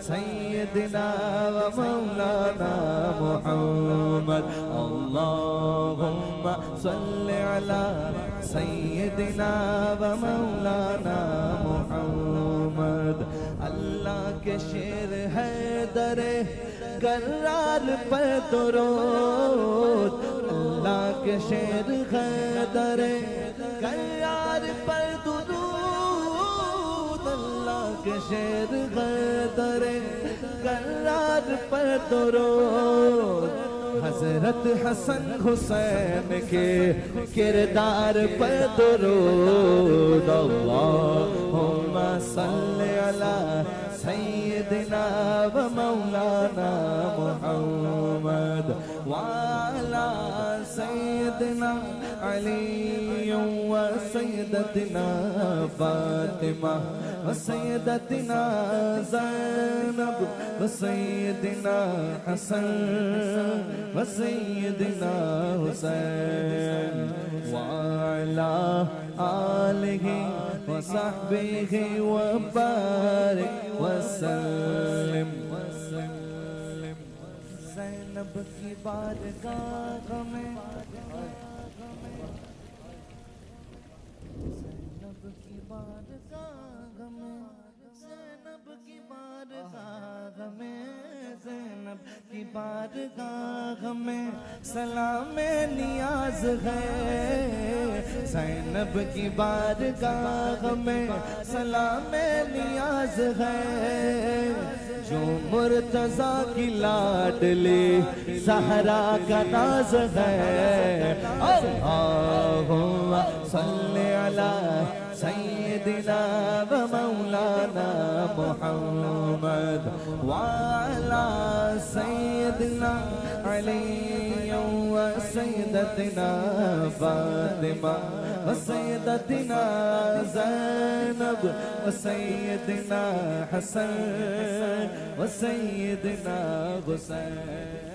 سیدنا و مولانا محمد، اللہم صل علی سیدنا و مولانا محمد۔ اللہ کے شیر ہے در کرار پر درود، اللہ کے شیر ہے در کرار پر درود، اللہ کے شیر ہے در کرار پر درود۔ حضرت حسن حسین کے کردار پر درود اللہم صلی علی سیدنا و مولانا محمد وعلی سیدنا علی و سیدتنا فاطمہ و سیدتنا زینب و سیدنا حسن و سیدنا حسین وعلی آلہ و صحبہ و بارک وسلم زینب کی بارگاہ میں زینب کی بارگاہ میں زینب کی بارگاہ میں زینب کی بارگاہ میں سلام نیاز ہے زینب کی بارگاہ میں سلام نیاز ہے جو مرتضیٰ کی لاڈلی زہرا کا ناز ہے اللہم صلی علی سیدنا و مولانا محمد وعلی سیدنا علی و سیدتنا فاطمہ و سیدتنا زینب و سیدنا حسن و سیدنا حسین